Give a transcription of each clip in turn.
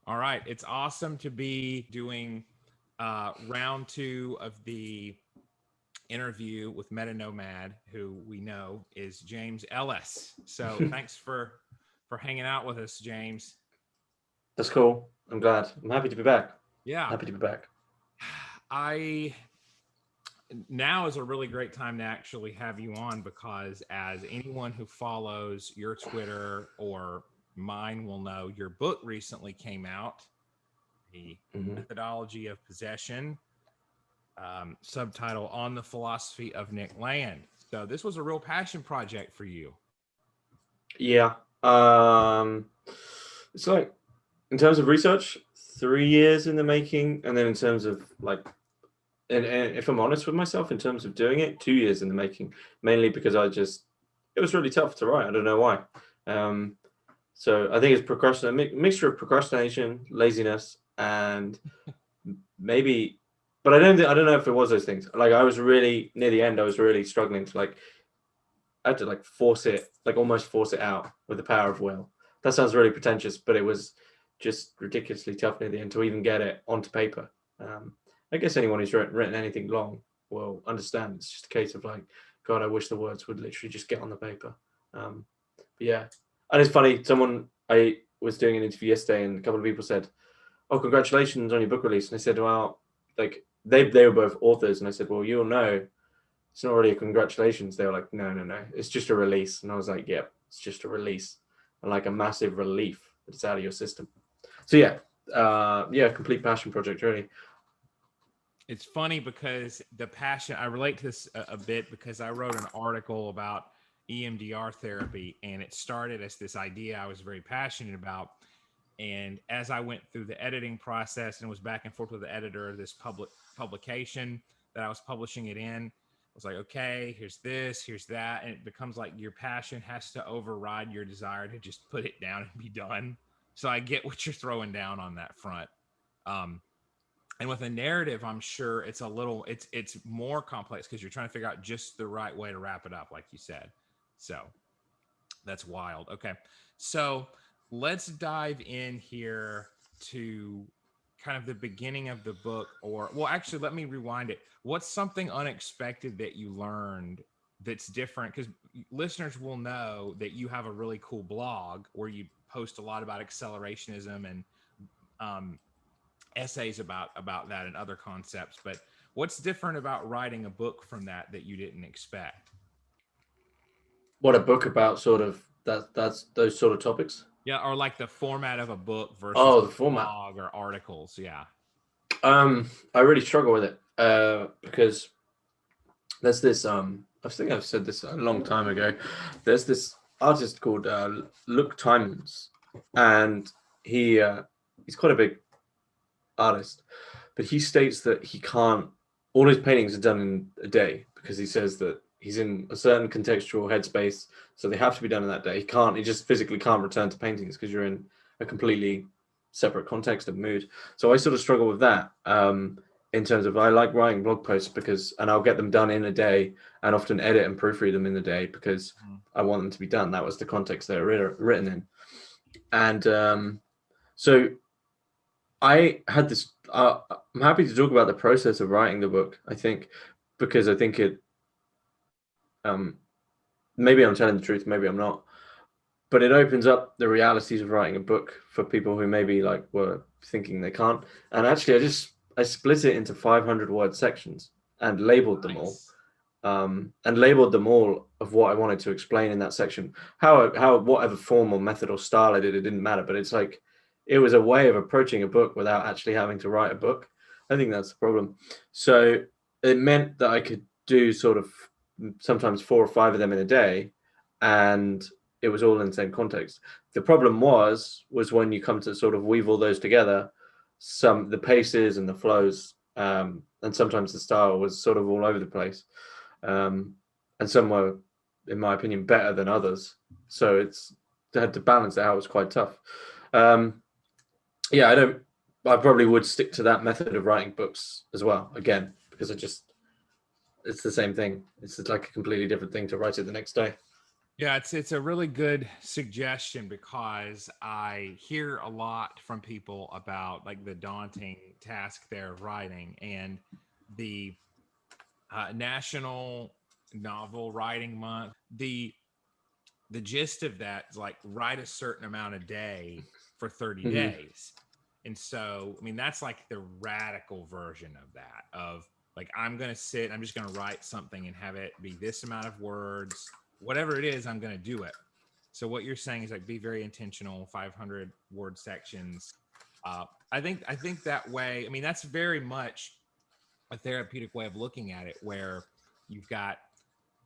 All right. It's awesome to be doing round two of the interview with Metanomad, who we know is James Ellis. So thanks for hanging out with us, James. That's cool. I'm glad. I'm happy to be back. Yeah. Happy to be back. I Now is a really great time to actually have you on because as anyone who follows your Twitter or mine will know, your book recently came out, The Hmm. Methodology of Possession, subtitle On the Philosophy of Nick Land. So this was a real passion project for you. Yeah. Um, it's like in terms of research, 3 years in the making, and then in terms of like, and if I'm honest with myself, in terms of doing it, 2 years in the making, mainly because it was really tough to write. I don't know why. Um, so I think it's mixture of procrastination, laziness, and maybe, but I don't know if it was those things. Like I was really near the end, I was really struggling to like I had to like force it, like almost force it out with the power of will. That sounds really pretentious, but it was just ridiculously tough near the end to even get it onto paper. Um, I guess anyone who's written anything long will understand. It's just a case of like, God, I wish the words would literally just get on the paper. But yeah, and it's funny. I was doing an interview yesterday, and a couple of people said, "Oh, congratulations on your book release." And I said, "Well, like they were both authors," and I said, "Well, you'll know." It's not really a congratulations. They were like, no, no, no, it's just a release. And I was like, yep, it's just a release, and like a massive relief that it's out of your system. So yeah, yeah, complete passion project, really. It's funny because the passion, I relate to this a bit because I wrote an article about EMDR therapy and it started as this idea I was very passionate about. And as I went through the editing process and was back and forth with the editor of this publication that I was publishing it in, I was like, okay, here's this, here's that. And it becomes like your passion has to override your desire to just put it down and be done. So I get what you're throwing down on that front. Um, and with a narrative, I'm sure it's more complex because you're trying to figure out just the right way to wrap it up, like you said. So that's wild. Okay. So let's dive in here to kind of the beginning of the book, or, well, actually, let me rewind it. What's something unexpected that you learned that's different? Because listeners will know that you have a really cool blog where you post a lot about accelerationism and um, essays about that and other concepts. But what's different about writing a book from that you didn't expect? What a book about sort of that's those sort of topics. Yeah, or like the format of a book versus Oh, a the format. blog or articles. Yeah. I really struggle with it because there's this I think I've said this a long time ago. There's this artist called Luke Timons, and he's quite a big artist, but he states that he can't. All his paintings are done in a day because he says that he's in a certain contextual headspace, so they have to be done in that day. He can't. He just physically can't return to paintings because you're in a completely separate context of mood. So I sort of struggle with that. In terms of I like writing blog posts because and I'll get them done in a day and often edit and proofread them in the day because Mhm. I want them to be done. That was the context they were written in, and so I had this. I'm happy to talk about the process of writing the book. I think because I think it. Um, maybe I'm telling the truth. Maybe I'm not. But it opens up the realities of writing a book for people who maybe like were thinking they can't. And actually, I split it into 500 word sections and labeled them all. Nice. And labeled them all of what I wanted to explain in that section. How whatever form or method or style I did, it didn't matter. But it's like it was a way of approaching a book without actually having to write a book. I think that's the problem. So it meant that I could do sort of sometimes 4 or 5 of them in a day, and it was all in the same context. The problem was when you come to sort of weave all those together, some the paces and the flows, and sometimes the style was sort of all over the place, um, and some were, in my opinion, better than others. So it's had to balance it out. It was quite tough. Um, yeah, I don't. I probably would stick to that method of writing books as well. Again, because it's the same thing. It's like a completely different thing to write it the next day. Yeah, it's a really good suggestion because I hear a lot from people about like the daunting task there of writing and the National Novel Writing Month. The gist of that is like write a certain amount a day for 30 Hmm. days. And so, I mean, that's like the radical version of that of like, I'm going to sit, I'm just going to write something and have it be this amount of words, whatever it is, I'm going to do it. So what you're saying is like, be very intentional, 500 word sections. I think that way, I mean, that's very much a therapeutic way of looking at it where you've got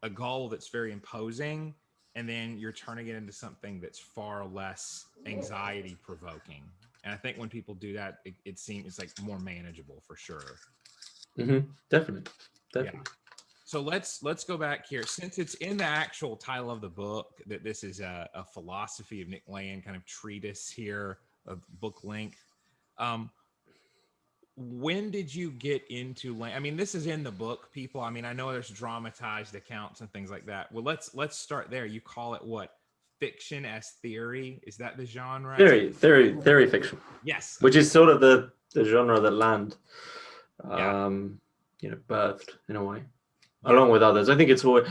a goal that's very imposing and then you're turning it into something that's far less anxiety provoking. And I think when people do that, it seems it's like more manageable for sure. Hmm. Definitely, Yeah. definitely. So let's go back here. Since it's in the actual title of the book that this is a philosophy of Nick Land kind of treatise here of book length. Um, when did you get into Land? I mean, this is in the book, people. I mean, I know there's dramatized accounts and things like that. Well, let's start there. You call it what? Fiction as theory? Is that the genre? Theory fiction, Yes. which Okay. is sort of the genre that Land, Yeah. birthed in a way, Yeah. along with others. I think it's all.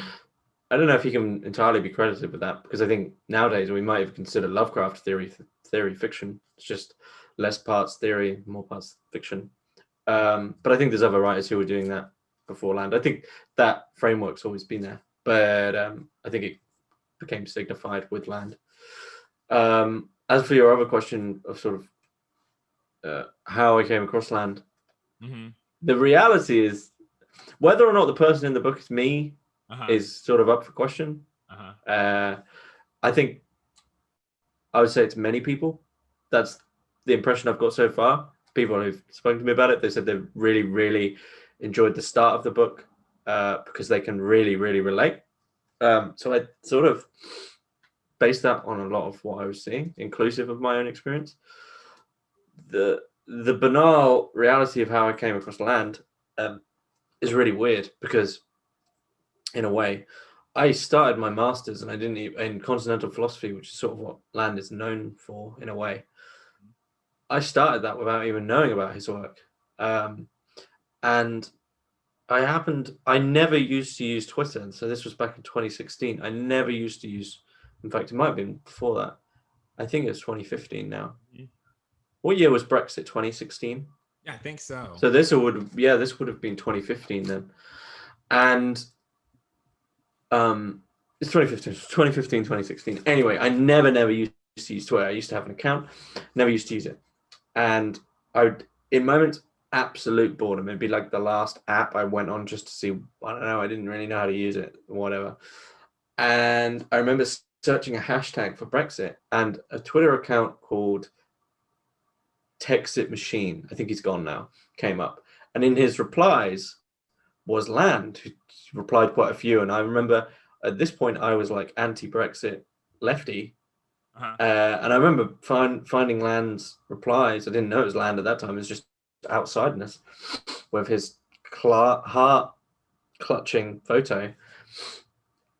I don't know if he can entirely be credited with that because I think nowadays we might have considered Lovecraft theory fiction. It's just less parts theory, more parts fiction. But I think there's other writers who were doing that before Land. I think that framework's always been there, but I think it became signified with Land. As for your other question of sort of how I came across Land, Mm-hmm. the reality is whether or not the person in the book is me Uh-huh. is sort of up for question. Uh-huh. I think I would say it's many people. That's the impression I've got so far. People who've spoken to me about it, they said they really, really enjoyed the start of the book because they can really, really relate. So I sort of based that on a lot of what I was seeing, inclusive of my own experience. The banal reality of how I came across Land is really weird because, in a way, I started my masters and I didn't even, in continental philosophy, which is sort of what Land is known for in a way. I started that without even knowing about his work. And I never used to use Twitter. So this was back in 2016. I never used to use, in fact, it might have been before that. I think it's 2015 now. Mm-hmm. What year was Brexit? 2016? Yeah, I think so. So this would have been 2015 then. And it's 2015, 2015, 2016. Anyway, I never used to use Twitter. I used to have an account, never used to use it. And I would, in moments, absolute boredom. It'd be like the last app I went on just to see. I don't know. I didn't really know how to use it, or whatever. And I remember searching a hashtag for Brexit, and a Twitter account called Texit Machine, I think he's gone now, came up. And in his replies was Land, who replied quite a few. And I remember at this point I was like anti-Brexit lefty. Uh-huh. And I remember finding Land's replies. I didn't know it was Land at that time. It was just outsideness with his heart clutching photo.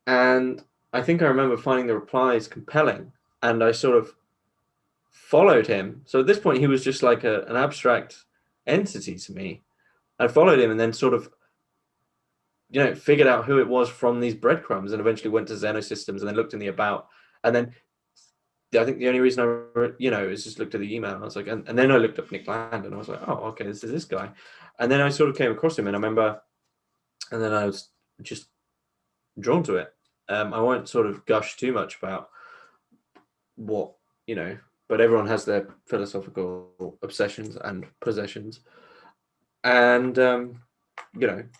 And I think I remember finding the replies compelling. And I sort of followed him. So at this point, he was just like an abstract entity to me. I followed him and then sort of, figured out who it was from these breadcrumbs and eventually went to Xenosystems and then looked in the about. And then I think the only reason is just looked at the email. And I was like, and then I looked up Nick Land and I was like, oh, okay, this is this guy. And then I sort of came across him and I remember, and then I was just drawn to it. I won't sort of gush too much about what, but everyone has their philosophical obsessions and possessions. And,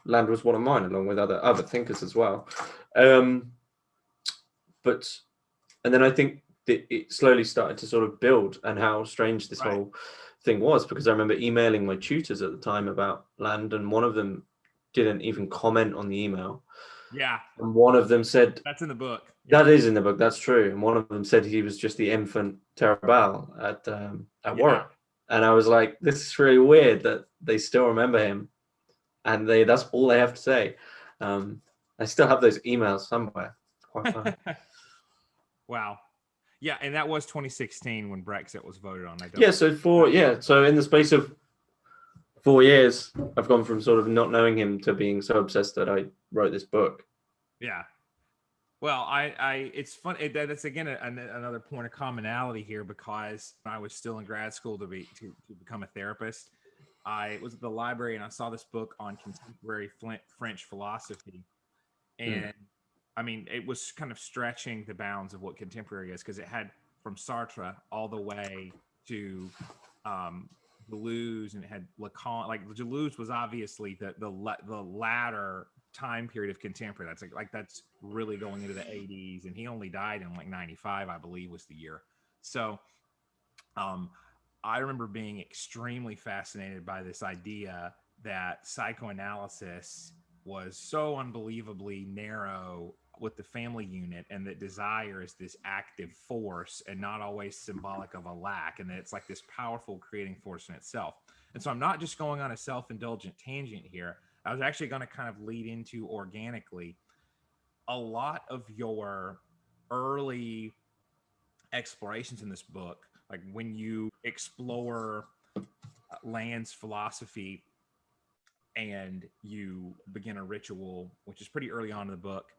Land was one of mine along with other thinkers as well. And then I think it slowly started to sort of build and how strange this whole thing was, because I remember emailing my tutors at the time about Land, and one of them didn't even comment on the email. Yeah. And one of them said, that's in the book. Yeah. That is in the book, that's true. And one of them said he was just the infant Terabal at Warwick. And I was like, this is really weird that they still remember him. And that's all they have to say. I still have those emails somewhere. Quite fun. Wow. Yeah, and that was 2016 when Brexit was voted on. I don't. Yeah, so in the space of 4 years, I've gone from sort of not knowing him to being so obsessed that I wrote this book. Yeah. Well, it's fun. That's again another point of commonality here, because when I was still in grad school to become a therapist, I was at the library and I saw this book on contemporary French philosophy, and I mean, it was kind of stretching the bounds of what contemporary is, because it had from Sartre all the way to Deleuze, and it had Lacan. Like Deleuze was obviously the latter time period of contemporary. That's like that's really going into the 80s, and he only died in like 95, I believe, was the year. So I remember being extremely fascinated by this idea that psychoanalysis was so unbelievably narrow with the family unit, and that desire is this active force and not always symbolic of a lack, and that it's like this powerful creating force in itself. And so I'm not just going on a self-indulgent tangent here. I was actually going to kind of lead into organically a lot of your early explorations in this book, like when you explore Land's philosophy and you begin a ritual, which is pretty early on in the book.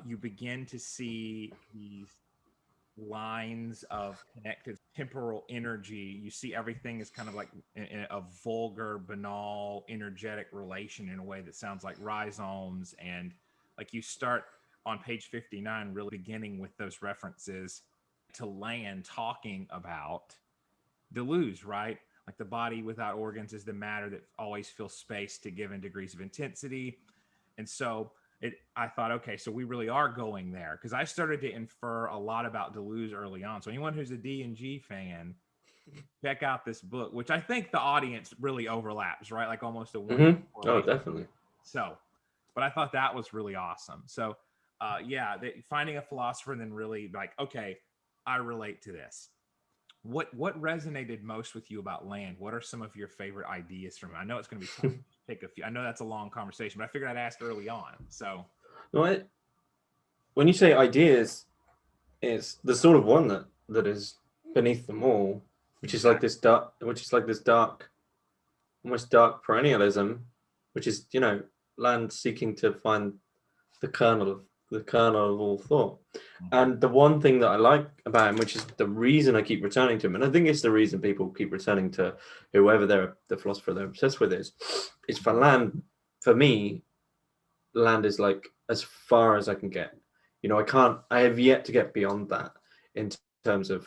You begin to see these lines of connected temporal energy. You see everything is kind of like in a vulgar, banal, energetic relation in a way that sounds like rhizomes. And like you start on page 59, really beginning with those references to Land talking about Deleuze, right? Like the body without organs is the matter that always fills space to given degrees of intensity. And so I thought, okay, so we really are going there, because I started to infer a lot about Deleuze early on. So anyone who's a D&G fan, check out this book, which I think the audience really overlaps, right? Like almost a one. Oh, definitely. So, but I thought that was really awesome. So, finding a philosopher and then really like, okay, I relate to this. What resonated most with you about Land? What are some of your favorite ideas from it? I know it's going to be tough to pick a few. I know that's a long conversation, but I figured I'd ask early on. So, when you say ideas, it's the sort of one that is beneath them all, which is like this dark, almost dark perennialism, which is Land seeking to find the kernel of all thought. And the one thing that I like about him, which is the reason I keep returning to him, and I think it's the reason people keep returning to whoever the philosopher they're obsessed with is for Land. For me, Land is like as far as I can get. I have yet to get beyond that in terms of,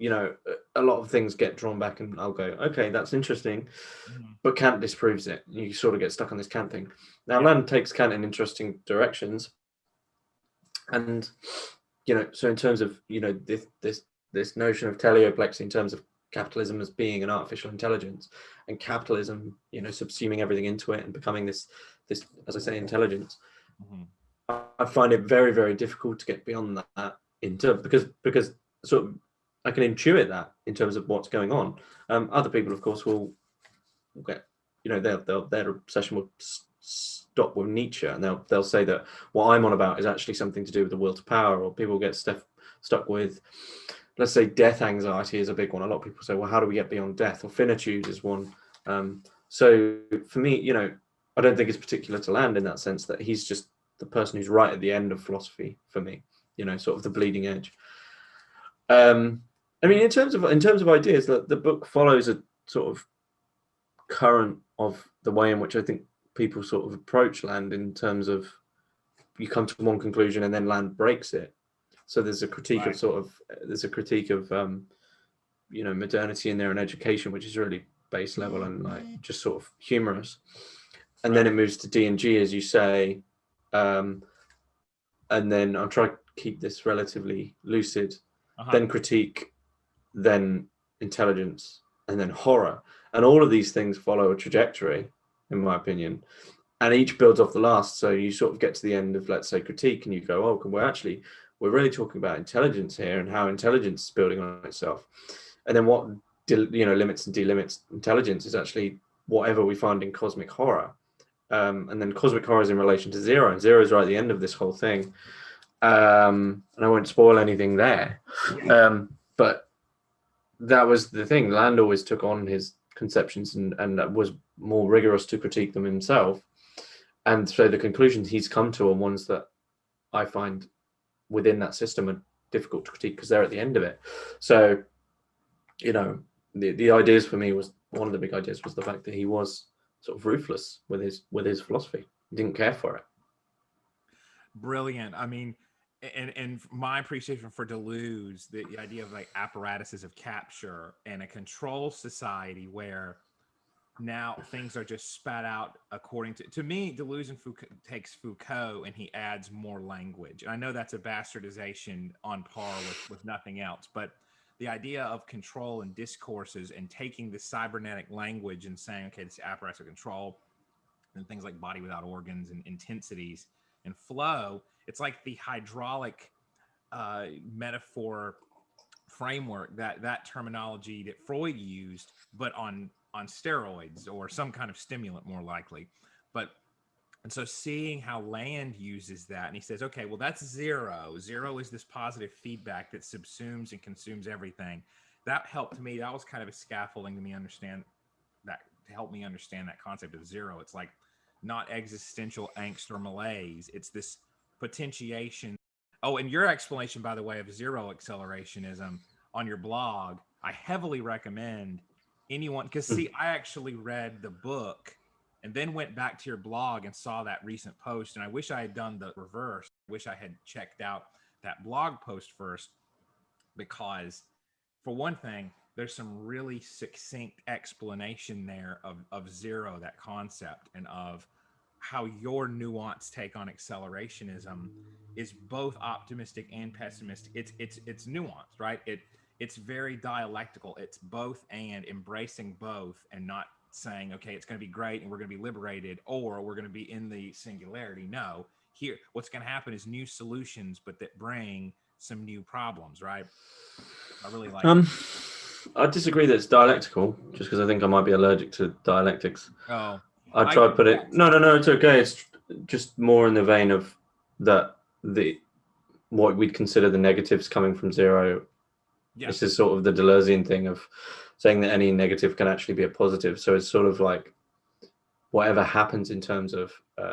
a lot of things get drawn back and I'll go, okay, that's interesting, but Kant disproves it. You sort of get stuck on this Kant thing. Now, Land takes Kant in interesting directions. And, so in terms of, this notion of teleoplexy in terms of capitalism as being an artificial intelligence, and capitalism, subsuming everything into it and becoming this, as I say, intelligence. I find it very, very difficult to get beyond that because sort of I can intuit that in terms of what's going on. Other people, of course, will get, their obsession will stop with Nietzsche, and they'll say that what I'm on about is actually something to do with the will to power, or people get stuck with, let's say, death anxiety is a big one. A lot of people say, well, how do we get beyond death? Or finitude is one. So for me, I don't think it's particular to Land in that sense, that he's just the person who's right at the end of philosophy for me, sort of the bleeding edge. I mean, in terms of ideas, the book follows a sort of current of the way in which I think people sort of approach Land, in terms of you come to one conclusion and then Land breaks it. So there's a critique of modernity in there and education, which is really base level and like just sort of humorous. And then it moves to D&G, as you say. And then I'll try to keep this relatively lucid. Then critique, then intelligence, and then horror. And all of these things follow a trajectory, in my opinion. And each builds off the last. So you sort of get to the end of, let's say, critique, and you go, oh, we're really talking about intelligence here and how intelligence is building on itself. And then what limits and delimits intelligence is actually whatever we find in cosmic horror. And then cosmic horror is in relation to zero, and zero is right at the end of this whole thing. And I won't spoil anything there. But that was the thing. Land always took on his conceptions and was more rigorous to critique them himself. And so the conclusions he's come to are ones that I find within that system are difficult to critique because they're at the end of it. So, you know, the ideas for me was one of the big ideas was the fact that he was sort of ruthless with his philosophy. He didn't care for it. Brilliant. I mean, and my appreciation for Deleuze, the idea of like apparatuses of capture and a control society where now things are just spat out according to me. Deleuze and Foucault takes Foucault and he adds more language. And I know that's a bastardization on par with nothing else, but the idea of control and discourses and taking the cybernetic language and saying, okay, this apparatus of control and things like body without organs and intensities and flow, it's like the hydraulic metaphor framework, that terminology that Freud used, but on steroids or some kind of stimulant, more likely. But and so seeing how Land uses that, and he says, okay, well, that's zero. Zero is this positive feedback that subsumes and consumes everything. That helped me. That was kind of a scaffolding to me understand that, to help me understand that concept of zero. It's like not existential angst or malaise. It's this potentiation. Oh, and your explanation, by the way, of zero accelerationism on your blog, I heavily recommend anyone, because see, I actually read the book and then went back to your blog and saw that recent post. And I wish I had done the reverse. I wish I had checked out that blog post first, because for one thing, there's some really succinct explanation there of zero, that concept, and of how your nuanced take on accelerationism is both optimistic and pessimistic. It's nuanced, right? It's very dialectical. It's both and, embracing both and not saying, okay, it's going to be great and we're going to be liberated, or we're going to be in the singularity. No, here, what's going to happen is new solutions, but that bring some new problems, right? I really like I disagree that it's dialectical, just because I think I might be allergic to dialectics. Oh, I try to put it. No, it's okay. It's just more in the vein of that what we'd consider the negatives coming from zero. Yeah. This is sort of the Deleuzian thing of saying that any negative can actually be a positive. So it's sort of like whatever happens in terms of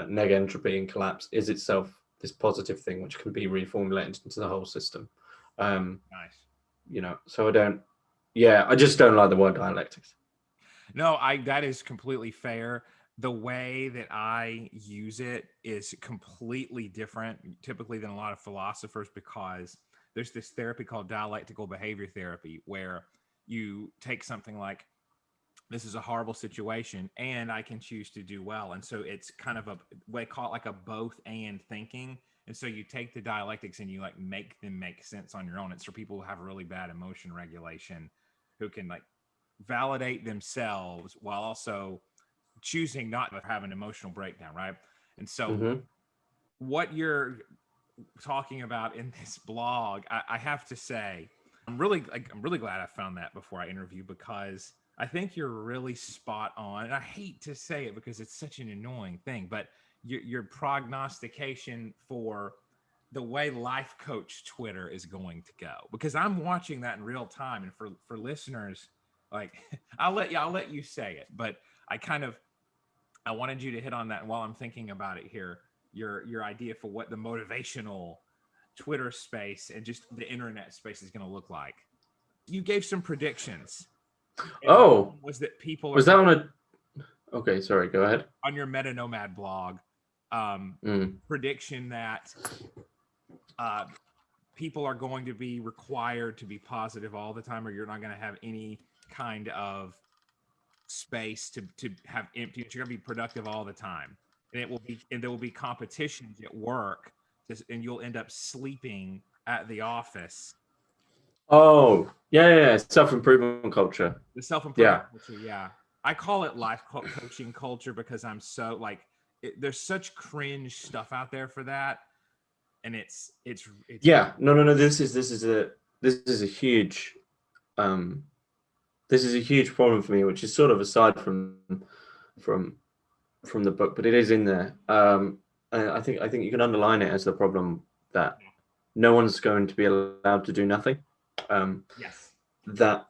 neg entropy and collapse is itself this positive thing, which can be reformulated into the whole system. Nice. You know, so I just don't like the word dialectics. No, that is completely fair. The way that I use it is completely different typically than a lot of philosophers, because there's this therapy called dialectical behavior therapy, where you take something like, this is a horrible situation and I can choose to do well. And so it's kind of they call it like a both and thinking. And so you take the dialectics and you like make them make sense on your own. It's for people who have really bad emotion regulation, who can like validate themselves while also choosing not to have an emotional breakdown, right? And so what you're talking about in this blog, I have to say, I'm really glad I found that before I interview, because I think you're really spot on. And I hate to say it because it's such an annoying thing, but your prognostication for the way life coach Twitter is going to go, because I'm watching that in real time. And for listeners, like, I'll let you say it, but I wanted you to hit on that. And while I'm thinking about it here, your idea for what the motivational Twitter space and just the internet space is going to look like. You gave some predictions. Was that people was that on a? Okay, sorry. Go ahead. On your Metanomad blog, prediction that people are going to be required to be positive all the time, or you're not going to have any kind of space to have empty. You're going to be productive all the time, and there will be competitions at work, and you'll end up sleeping at the office. Oh, yeah. Self-improvement culture. The self-improvement culture, yeah. I call it life coaching culture because I'm so like, there's such cringe stuff out there for that, and it's yeah. No. This is a huge this is a huge problem for me, which is sort of aside from the book, but it is in there. And I think you can underline it as the problem that no one's going to be allowed to do nothing. Yes. That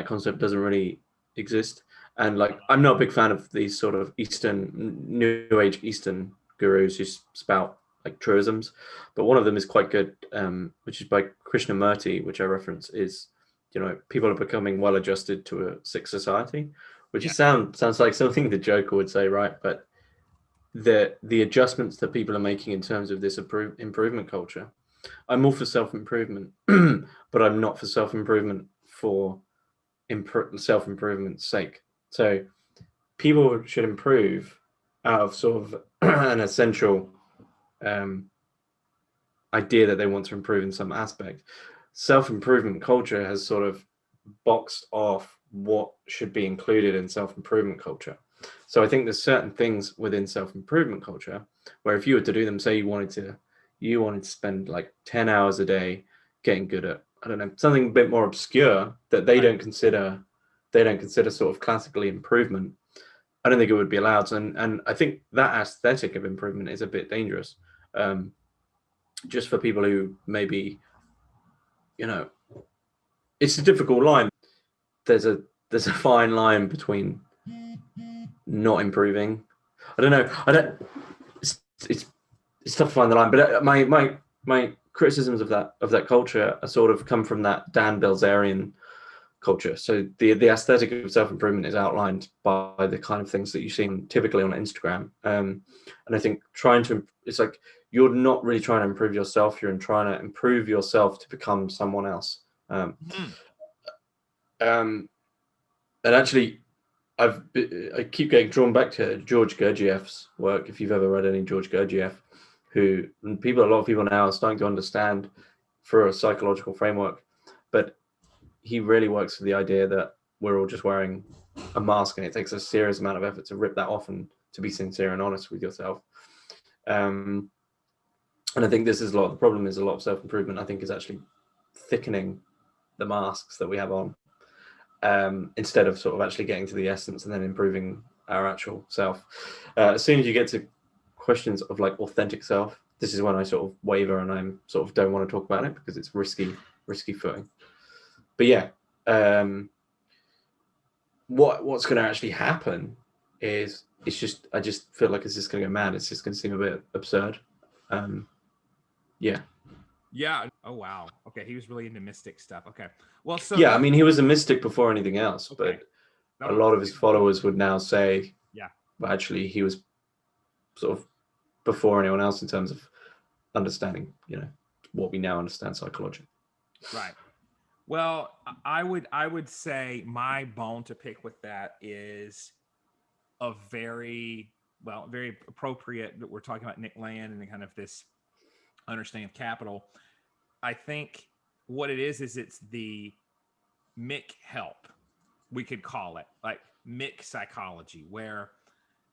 concept doesn't really exist. And like, I'm not a big fan of these sort of New Age Eastern gurus who spout like truisms, but one of them is quite good, which is by Krishnamurti, which I reference, is, people are becoming well adjusted to a sick society, which sounds like something the Joker would say, right? But the adjustments that people are making in terms of this improvement culture, I'm all for self-improvement, but I'm not for self-improvement for self-improvement's sake. So people should improve out of sort of an essential idea that they want to improve in some aspect. Self-improvement culture has sort of boxed off what should be included in self-improvement culture. So I think there's certain things within self-improvement culture where if you were to do them, say you wanted to spend like 10 hours a day getting good at, I don't know, something a bit more obscure that they don't consider sort of classically improvement, I don't think it would be allowed. And I think that aesthetic of improvement is a bit dangerous. Just for people who maybe, it's a difficult line. There's a fine line between not improving. I don't know. It's tough to find the line. But my criticisms of that culture are sort of come from that Dan Bilzerian culture. So the aesthetic of self-improvement is outlined by the kind of things that you see typically on Instagram. And I think it's like you're not really trying to improve yourself. You're trying to improve yourself to become someone else. And actually, I keep getting drawn back to George Gurdjieff's work. If you've ever read any George Gurdjieff, a lot of people now are starting to understand through a psychological framework, but he really works with the idea that we're all just wearing a mask, and it takes a serious amount of effort to rip that off and to be sincere and honest with yourself. And I think this is a lot of the problem. Is a lot of self-improvement, I think, is actually thickening the masks that we have on, instead of sort of actually getting to the essence and then improving our actual self. As soon as you get to questions of like authentic self, this is when I sort of waver and I'm sort of don't want to talk about it because it's risky footing. But yeah, what's going to actually happen is I just feel like it's just going to go mad. It's just going to seem a bit absurd. Yeah. Yeah. Oh, wow. Okay. He was really into mystic stuff. Okay. Well, so yeah, I mean, he was a mystic before anything else, okay. but a lot of his followers would now say, yeah, well, actually, he was sort of before anyone else in terms of understanding, what we now understand psychologically. Right. Well, I would say my bone to pick with that is a very appropriate that we're talking about Nick Land and kind of this understanding of capital. I think what it is it's the Mick help, we could call it, like Mick psychology, where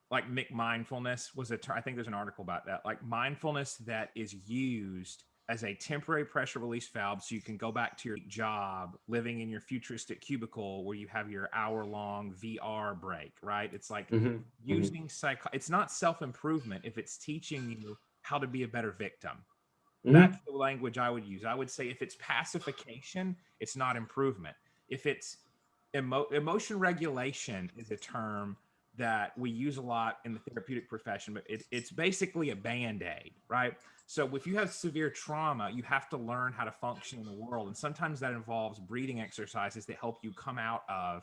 like Mick mindfulness was I think there's an article about that, like mindfulness that is used as a temporary pressure release valve so you can go back to your job living in your futuristic cubicle where you have your hour-long VR break, right? It's like using it's not self-improvement if it's teaching you how to be a better victim. That's the language I would use. I would say if it's pacification, it's not improvement. If it's emotion regulation is a term that we use a lot in the therapeutic profession, but it's basically a Band-Aid, right? So if you have severe trauma, you have to learn how to function in the world. And sometimes that involves breathing exercises that help you come out of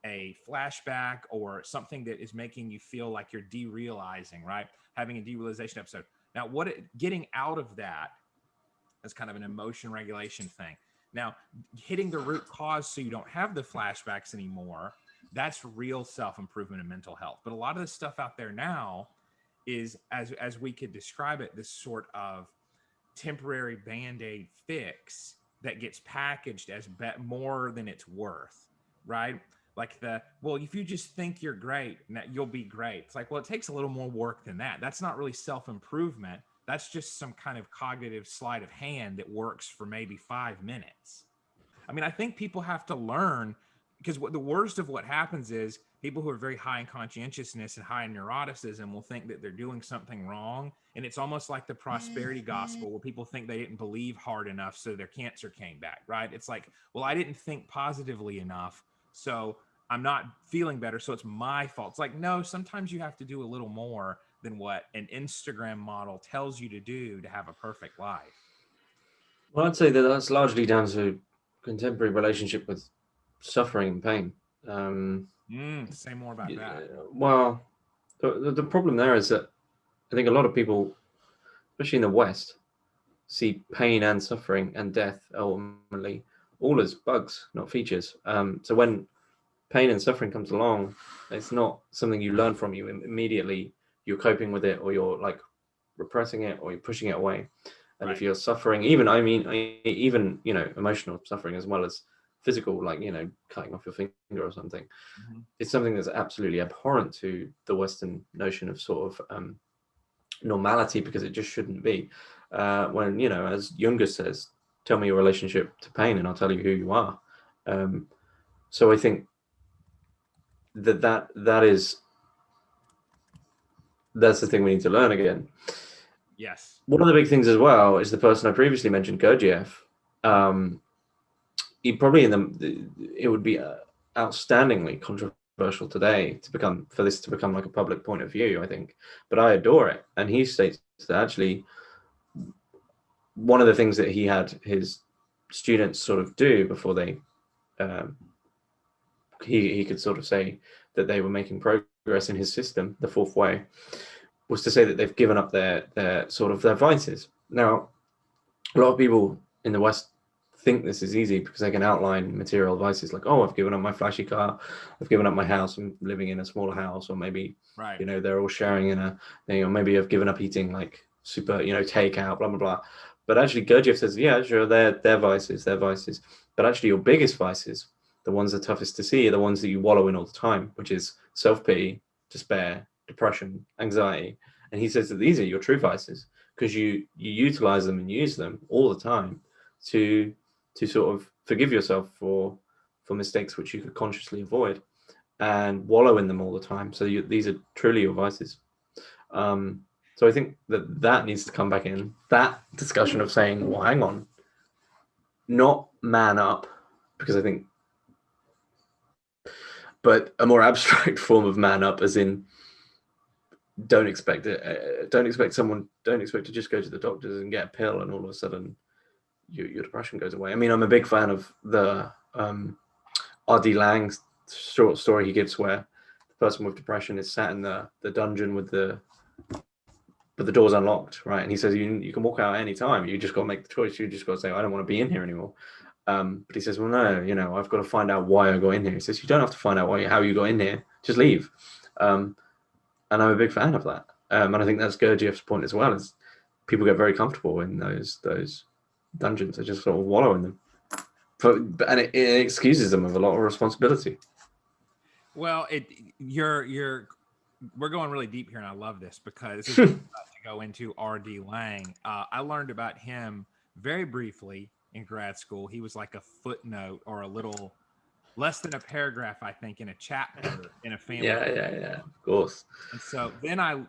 a flashback or something that is making you feel like you're derealizing, right? Having a derealization episode. Now, getting out of that is kind of an emotion regulation thing. Now, hitting the root cause so you don't have the flashbacks anymore, that's real self-improvement and mental health. But a lot of the stuff out there now is, as we could describe it, this sort of temporary Band-Aid fix that gets packaged as more than it's worth, right? Like if you just think you're great, you'll be great. It's like, well, it takes a little more work than that. That's not really self-improvement. That's just some kind of cognitive sleight of hand that works for maybe 5 minutes. I mean, I think people have to learn, because the worst of what happens is people who are very high in conscientiousness and high in neuroticism will think that they're doing something wrong And it's almost like the prosperity gospel where people think they didn't believe hard enough, so their cancer came back, right? It's like, well, I didn't think positively enough, so I'm not feeling better, so it's my fault. It's like, no, sometimes you have to do a little more than what an Instagram model tells you to do to have a perfect life. Well, I'd say that that's largely down to contemporary relationship with suffering and pain. Say more about that. Well, the problem there is that I think a lot of people, especially in the West, see pain and suffering and death ultimately all as bugs, not features. So when pain and suffering comes along, it's not something you learn from. You immediately you're coping with it, or you're like repressing it, or you're pushing it away. And if you're suffering, even even emotional suffering as well as physical, like cutting off your finger or something, it's something that's absolutely abhorrent to the Western notion of sort of normality, because it just shouldn't be. When as Junger says, tell me your relationship to pain and I'll tell you who you are. So I think that's the thing we need to learn again. Yes. One of the big things as well is the person I previously mentioned, Gurdjieff. He probably it would be outstandingly controversial today for this to become like a public point of view, I think, but I adore it. And he states that actually one of the things that he had his students sort of do before they he could sort of say that they were making progress in his system, the fourth way, was to say that they've given up their vices. Now, a lot of people in the West think this is easy because they can outline material vices like, oh, I've given up my flashy car, I've given up my house, I'm living in a smaller house, or maybe they're all sharing in a thing, or maybe I've given up eating like super takeout, blah blah blah. But actually Gurdjieff says, yeah, sure, they're vices, but actually your biggest vices, the ones that are toughest to see, are the ones that you wallow in all the time, which is self-pity, despair, depression, anxiety. And he says that these are your true vices, because you utilize them and use them all the time to sort of forgive yourself for mistakes which you could consciously avoid, and wallow in them all the time. So these are truly your vices. So I think that needs to come back in that discussion of saying, well, hang on, not man up, because I think, but a more abstract form of man up, as in don't expect it. Don't expect to just go to the doctors and get a pill and all of a sudden your depression goes away. I mean, I'm a big fan of the R.D. Laing short story he gives, where the person with depression is sat in the dungeon with the door's unlocked, right? And he says you can walk out at any time. You just got to make the choice. You just got to say, I don't want to be in here anymore. But he says, well, no, I've got to find out why I got in here. He says, you don't have to find out how you got in here. Just leave. And I'm a big fan of that. And I think that's Gurdjieff's point as well, is people get very comfortable in those dungeons. They just sort of wallow in them. And it excuses them of a lot of responsibility. Well, we're going really deep here, and I love this because it's to go into R.D. Laing. I learned about him very briefly in grad school. He was like a footnote, or a little less than a paragraph, I think, in a chapter in a family. Yeah, of course. And so then I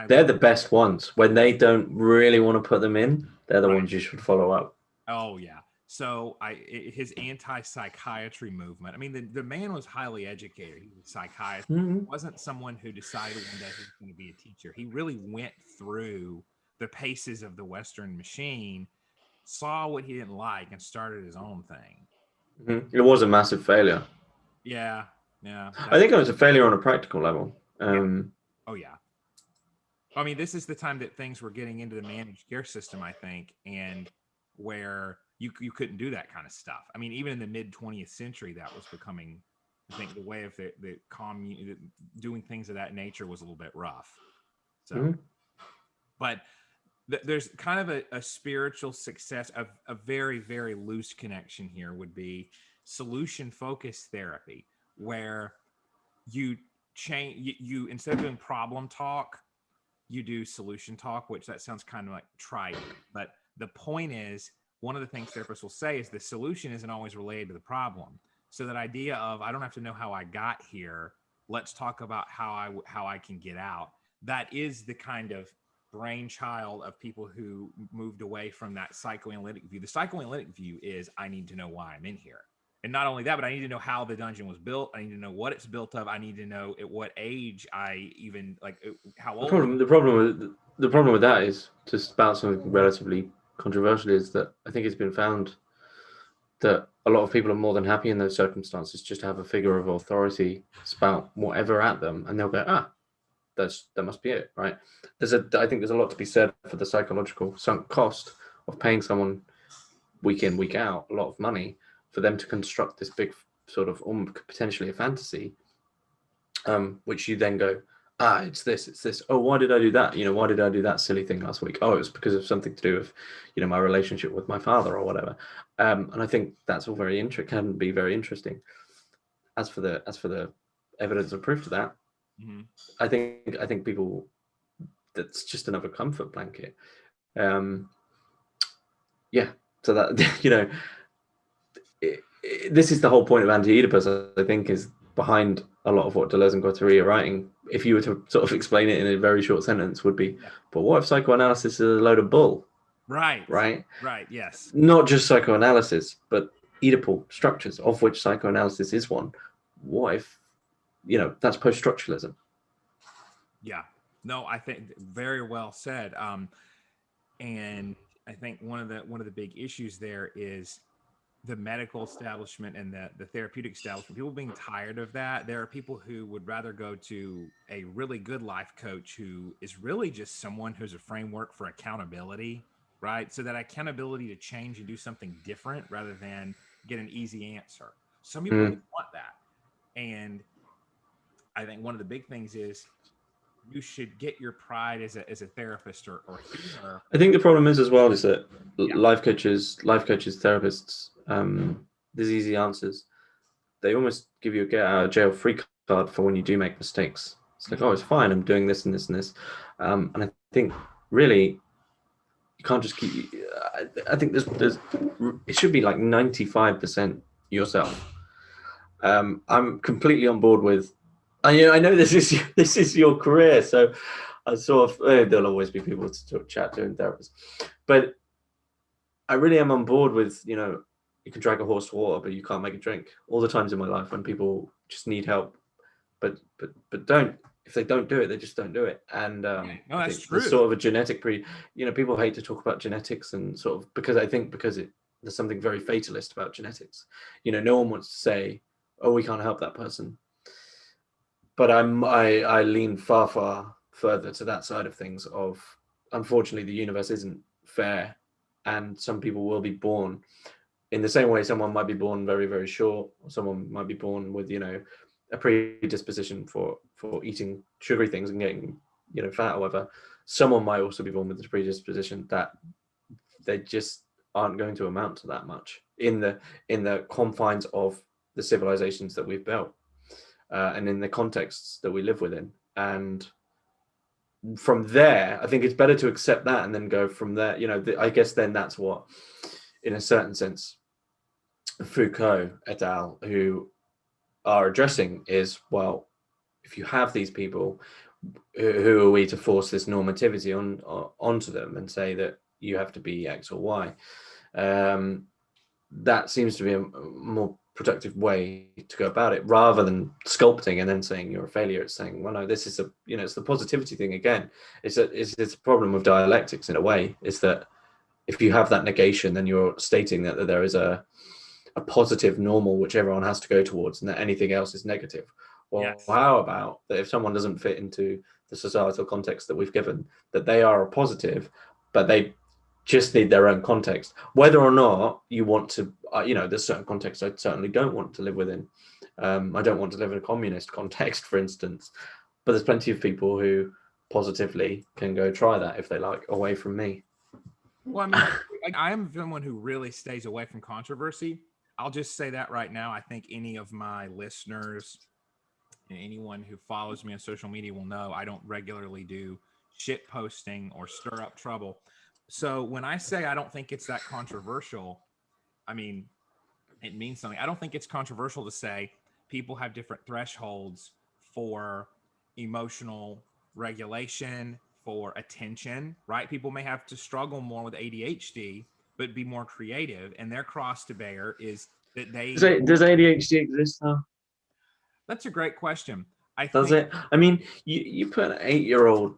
they're the best ones when they don't really want to put them in. They're the ones you should follow up. Oh yeah. So his anti-psychiatry movement. I mean, the man was highly educated. He was a psychiatrist. He wasn't someone who decided one day he was going to be a teacher. He really went through the paces of the Western machine, saw what he didn't like, and started his own thing. It was a massive failure. Yeah. I think it was a failure on a practical level. Oh yeah. I mean, this is the time that things were getting into the managed care system, I think, and where you couldn't do that kind of stuff. I mean, even in the mid 20th century, that was becoming, I think, the way of the commune, doing things of that nature was a little bit rough. So, but there's kind of a spiritual success, a very, very loose connection here would be solution focused therapy, where you change, you instead of doing problem talk, you do solution talk, which that sounds kind of like trite, but the point is, one of the things therapists will say is the solution isn't always related to the problem. So that idea of, I don't have to know how I got here, let's talk about how I can get out. That is the kind of brainchild of people who moved away from that psychoanalytic view. The psychoanalytic view is I need to know why I'm in here. And not only that, but I need to know how the dungeon was built. I need to know what it's built of. I need to know at what age I even how old. The problem with that is, just about something relatively controversial, is that I think it's been found that a lot of people are more than happy in those circumstances just to have a figure of authority spout whatever at them, and they'll go, that must be it, right? I think there's a lot to be said for the psychological sunk cost of paying someone week in, week out a lot of money for them to construct this big sort of potentially a fantasy, which you then go, it's this. Oh, why did I do that? Why did I do that silly thing last week? Oh, it was because of something to do with, my relationship with my father or whatever. And I think that's all can be very interesting. As for the evidence and proof of that, mm-hmm. I think people, that's just another comfort blanket. Yeah. So that this is the whole point of Anti-Oedipus, I think, is behind a lot of what Deleuze and Guattari are writing. If you were to sort of explain it in a very short sentence, would be, but what if psychoanalysis is a load of bull? Right. Yes. Not just psychoanalysis, but Oedipal structures, of which psychoanalysis is one. What if, that's post-structuralism? Yeah. No, I think very well said. And I think one of the big issues there is the medical establishment and the therapeutic establishment, people being tired of that. There are people who would rather go to a really good life coach who is really just someone who's a framework for accountability, right? So that accountability to change and do something different rather than get an easy answer. Some people want that. And I think one of the big things is you should get your pride as a therapist or healer. I think the problem is as well is that life coaches, therapists, there's easy answers. They almost give you a get out of jail free card for when you do make mistakes. It's like, oh, it's fine, I'm doing this and this and this. And I think really you can't just keep. I think there's it should be like 95% yourself. I'm completely on board with. I know this is your career, so I sort of there'll always be people to chat to in therapists, but I really am on board with you can drag a horse to water, but you can't make it drink. All the times in my life when people just need help, but don't. If they don't do it, they just don't do it. And no, that's true. There's sort of a genetic people hate to talk about genetics and sort of because there's something very fatalist about genetics. No one wants to say, oh, we can't help that person. But I lean far further to that side of things of, unfortunately, the universe isn't fair, and some people will be born in the same way someone might be born very, very short, or someone might be born with, a predisposition for eating sugary things and getting, fat or whatever. Someone might also be born with the predisposition that they just aren't going to amount to that much in the confines of the civilizations that we've built. And in the contexts that we live within. And from there, I think it's better to accept that and then go from there. I guess then that's what, in a certain sense, Foucault et al., who are addressing is, well, if you have these people, who are we to force this normativity onto them and say that you have to be X or Y? That seems to be a more productive way to go about it, rather than sculpting and then saying you're a failure. It's saying, well, no, this is it's the positivity thing again. It's a problem of dialectics in a way. Is that if you have that negation, then you're stating that there is a positive normal which everyone has to go towards, and that anything else is negative. Well, yes. How about that if someone doesn't fit into the societal context that we've given, that they are a positive, but they just need their own context, whether or not you want to, there's certain contexts I certainly don't want to live within. I don't want to live in a communist context, for instance, but there's plenty of people who positively can go try that if they like, away from me. Well, I mean, I am someone who really stays away from controversy. I'll just say that right now. I think any of my listeners and anyone who follows me on social media will know I don't regularly do shit posting or stir up trouble. So when I say I don't think it's that controversial, I mean, it means something. I don't think it's controversial to say people have different thresholds for emotional regulation, for attention, right? People may have to struggle more with ADHD, but be more creative. And their cross to bear is that they. Does ADHD exist now? That's a great question. I Does think. it? I mean, you put an 8-year-old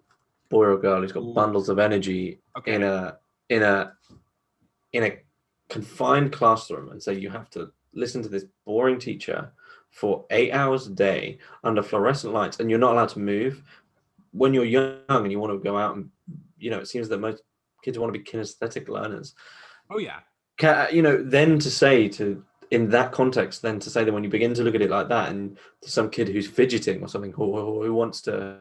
boy or girl who's got Ooh, bundles of energy in okay. a confined classroom and say you have to listen to this boring teacher for 8 hours a day under fluorescent lights, and you're not allowed to move. When you're young and you want to go out and, it seems that most kids want to be kinesthetic learners. Oh yeah. Then to say in that context, then to say that when you begin to look at it like that, and to some kid who's fidgeting or something, or who wants to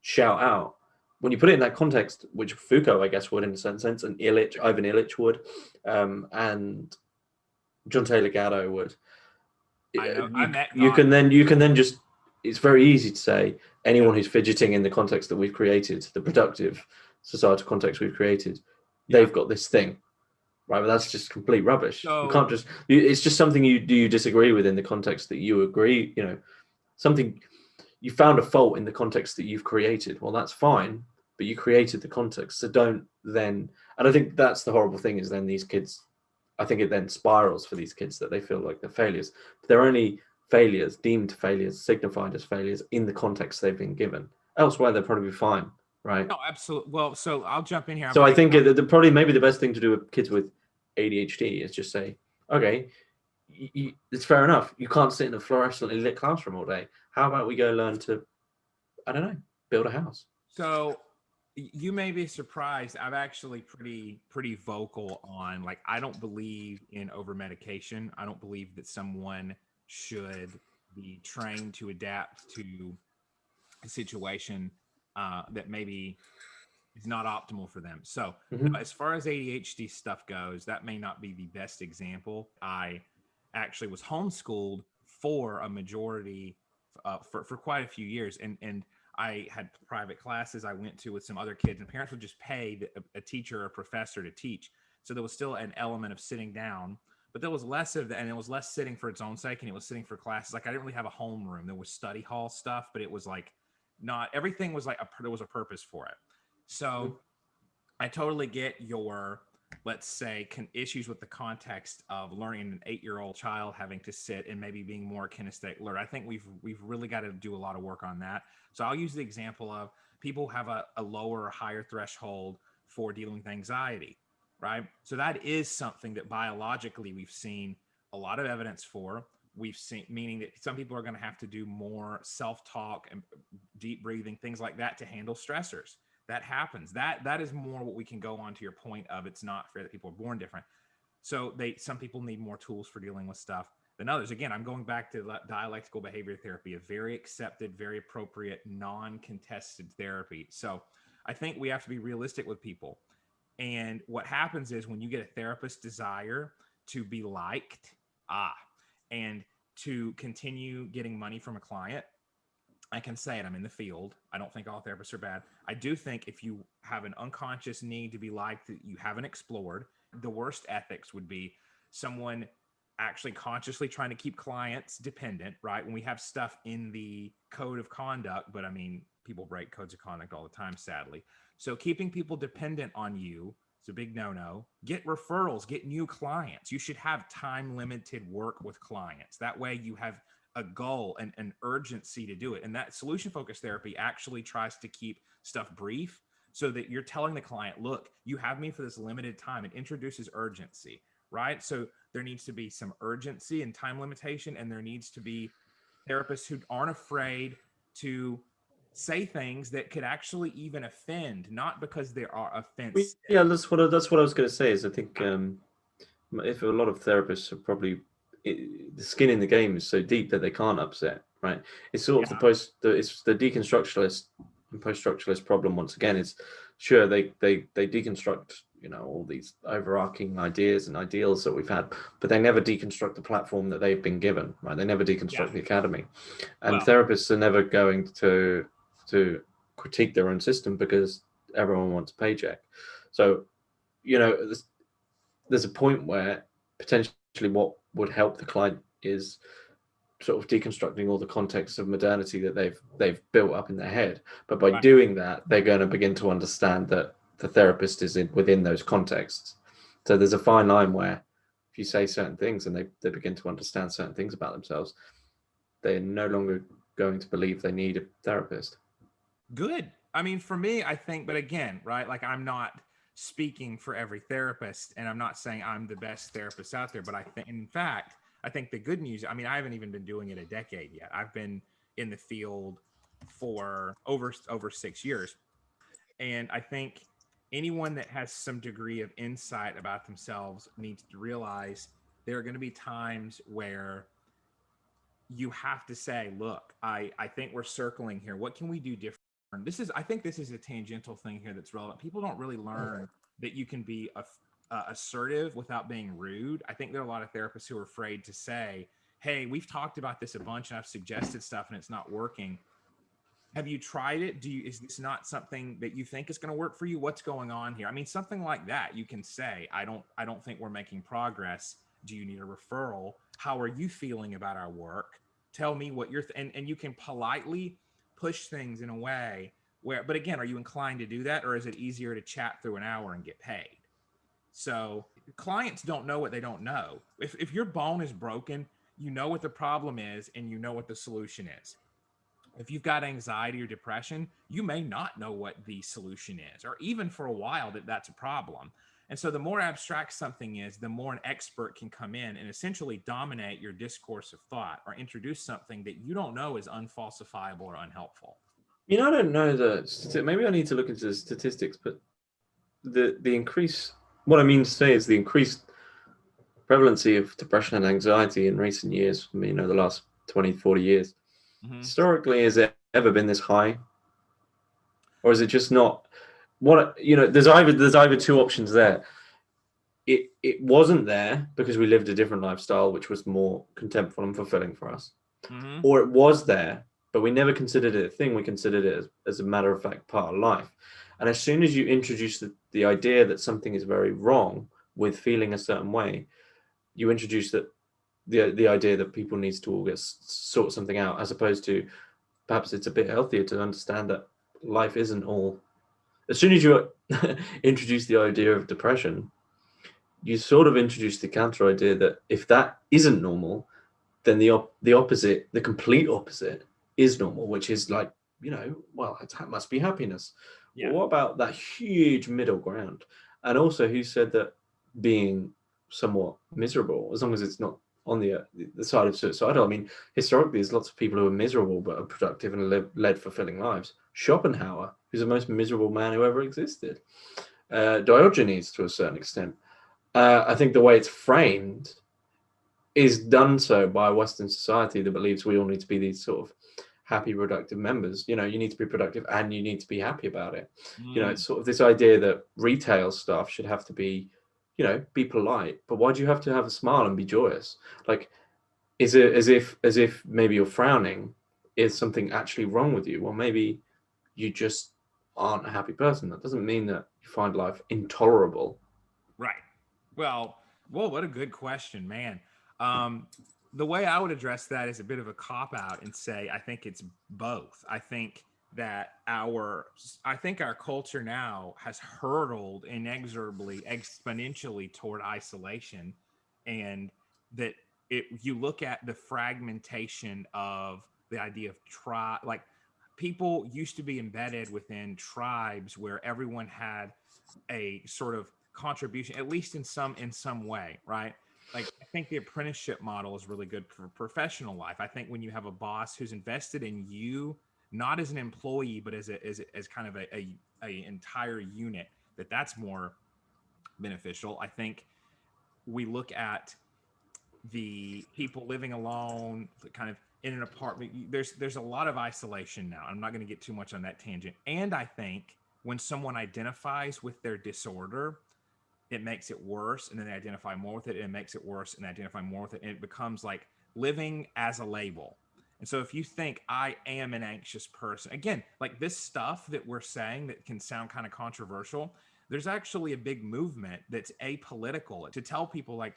shout out, when you put it in that context, which Foucault, I guess, would in a certain sense, and Ivan Illich would, and John Taylor Gatto would. I know. You can then just. It's very easy to say anyone who's fidgeting in the context that we've created, the productive societal context we've created, they've got this thing, right? But that's just complete rubbish. You can't just. It's just something you disagree with in the context that you agree. Something you found a fault in the context that you've created. Well, that's fine, but you created the context, so don't then. And I think that's the horrible thing is then these kids. I think it then spirals for these kids that they feel like they're failures. But they're only failures, deemed failures, signified as failures in the context they've been given. Elsewhere, they'll probably be fine, right? No, absolutely. Well, so I'll jump in here. So I think probably maybe the best thing to do with kids with ADHD is just say, okay, it's fair enough. You can't sit in a fluorescently lit classroom all day. How about we go learn to, I don't know, build a house? So you may be surprised. I'm actually pretty vocal on, like, I don't believe in over medication. I don't believe that someone should be trained to adapt to a situation that maybe is not optimal for them. So as far as ADHD stuff goes, that may not be the best example. I actually was homeschooled for a majority for quite a few years, and I had private classes I went to with some other kids, and parents would just pay a teacher or a professor to teach. So there was still an element of sitting down, but there was less of that, and it was less sitting for its own sake, and it was sitting for classes. Like, I didn't really have a homeroom. There was study hall stuff, but it was like not everything was like there was a purpose for it. So I totally get your, let's say, issues with the context of learning an 8-year-old child having to sit and maybe being more kinesthetic alert. I think we've really got to do a lot of work on that. So I'll use the example of people have a lower or higher threshold for dealing with anxiety, right? So that is something that biologically we've seen a lot of evidence for. We've seen, meaning that some people are going to have to do more self-talk and deep breathing, things like that, to handle stressors. That happens. That is more what we can go on to your point of it's not fair that people are born different. So some people need more tools for dealing with stuff than others. Again, I'm going back to dialectical behavior therapy, a very accepted, very appropriate, non-contested therapy. So I think we have to be realistic with people. And what happens is when you get a therapist's desire to be liked, and to continue getting money from a client, I can say it, I'm in the field. I don't think all therapists are bad. I do think if you have an unconscious need to be liked that you haven't explored, the worst ethics would be someone actually consciously trying to keep clients dependent, right? When we have stuff in the code of conduct, but I mean, people break codes of conduct all the time, sadly. So keeping people dependent on you is a big no-no. Get referrals, get new clients. You should have time-limited work with clients. That way you have a goal and an urgency to do it. And that solution-focused therapy actually tries to keep stuff brief so that you're telling the client, look, you have me for this limited time. It introduces urgency, right? So there needs to be some urgency and time limitation, and there needs to be therapists who aren't afraid to say things that could actually even offend, not because there are offenses. Yeah, that's what I was going to say. Is I think if a lot of therapists are probably the skin in the game is so deep that they can't upset, right? It's sort of it's the deconstructionalist and post-structuralist problem once again. It's sure they deconstruct all these overarching ideas and ideals that we've had, but they never deconstruct the platform that they've been given, right? They never deconstruct the academy, and therapists are never going to critique their own system because everyone wants a paycheck. So there's a point where potentially what would help the client is sort of deconstructing all the context of modernity that they've built up in their head. But by Right. doing that, they're going to begin to understand that the therapist is within those contexts. So there's a fine line where if you say certain things and they begin to understand certain things about themselves, they're no longer going to believe they need a therapist. Good. I mean, for me, I think, but again, right? Like, I'm not speaking for every therapist, and I'm not saying I'm the best therapist out there, but I think, in fact, I think the good news, I mean, I haven't even been doing it a decade yet. I've been in the field for over 6 years. And I think anyone that has some degree of insight about themselves needs to realize there are going to be times where you have to say, look, I think we're circling here. What can we do different? I think this is a tangential thing here that's relevant. People don't really learn that you can be assertive without being rude. I think there are a lot of therapists who are afraid to say, hey, we've talked about this a bunch and I've suggested stuff and it's not working. Have you tried it? Is this not something that you think is going to work for you? What's going on here? I mean, something like that you can say, I don't think we're making progress. Do you need a referral? How are you feeling about our work? Tell me what you're and you can politely push things in a way where, but again, are you inclined to do that, or is it easier to chat through an hour and get paid? So clients don't know what they don't know. If your bone is broken, you know what the problem is and you know what the solution is. If you've got anxiety or depression, you may not know what the solution is, or even for a while that's a problem. And so the more abstract something is, the more an expert can come in and essentially dominate your discourse of thought or introduce something that you don't know is unfalsifiable or unhelpful. You know, I don't know maybe I need to look into the statistics, but the increase, what I mean to say is the increased prevalency of depression and anxiety in recent years, I mean, the last 20, 40 years, historically, has it ever been this high? Or is it just not? There's either two options there. It wasn't there because we lived a different lifestyle, which was more contemptful and fulfilling for us. Or it was there, but we never considered it a thing. We considered it as a matter of fact part of life. And as soon as you introduce the idea that something is very wrong with feeling a certain way, you introduce the idea that people need to all sort something out, as opposed to perhaps it's a bit healthier to understand that life isn't all. As soon as you introduce the idea of depression, you sort of introduce the counter idea that if that isn't normal, then the opposite, the complete opposite, is normal, which is like, well, that must be happiness. Yeah. Well, what about that huge middle ground? And also, who said that being somewhat miserable, as long as it's not on the side of suicidal? I mean, historically, there's lots of people who are miserable but are productive and led fulfilling lives. Schopenhauer, who's the most miserable man who ever existed. Diogenes, to a certain extent. I think the way it's framed is done so by a Western society that believes we all need to be these sort of happy, productive members. You need to be productive and you need to be happy about it. It's sort of this idea that retail staff should have to be, be polite. But why do you have to have a smile and be joyous? Like, is it as if maybe you're frowning? Is something actually wrong with you? Well, maybe you just aren't a happy person. That doesn't mean that you find life intolerable. Right. Well, what a good question, man. The way I would address that is a bit of a cop out and say I think it's both. I think our culture now has hurtled inexorably, exponentially toward isolation, and that you look at the fragmentation of the idea of like people used to be embedded within tribes where everyone had a sort of contribution, at least in some way, right? Like, I think the apprenticeship model is really good for professional life. I think when you have a boss who's invested in you, not as an employee, but as kind of a entire unit, that's more beneficial. I think we look at the people living alone, kind of in an apartment. There's a lot of isolation now. I'm not going to get too much on that tangent. And I think when someone identifies with their disorder, it makes it worse, and then they identify more with it, and it makes it worse, and they identify more with it, and it becomes like living as a label. And so if you think I am an anxious person, again, like this stuff that we're saying that can sound kind of controversial, there's actually a big movement that's apolitical to tell people, like,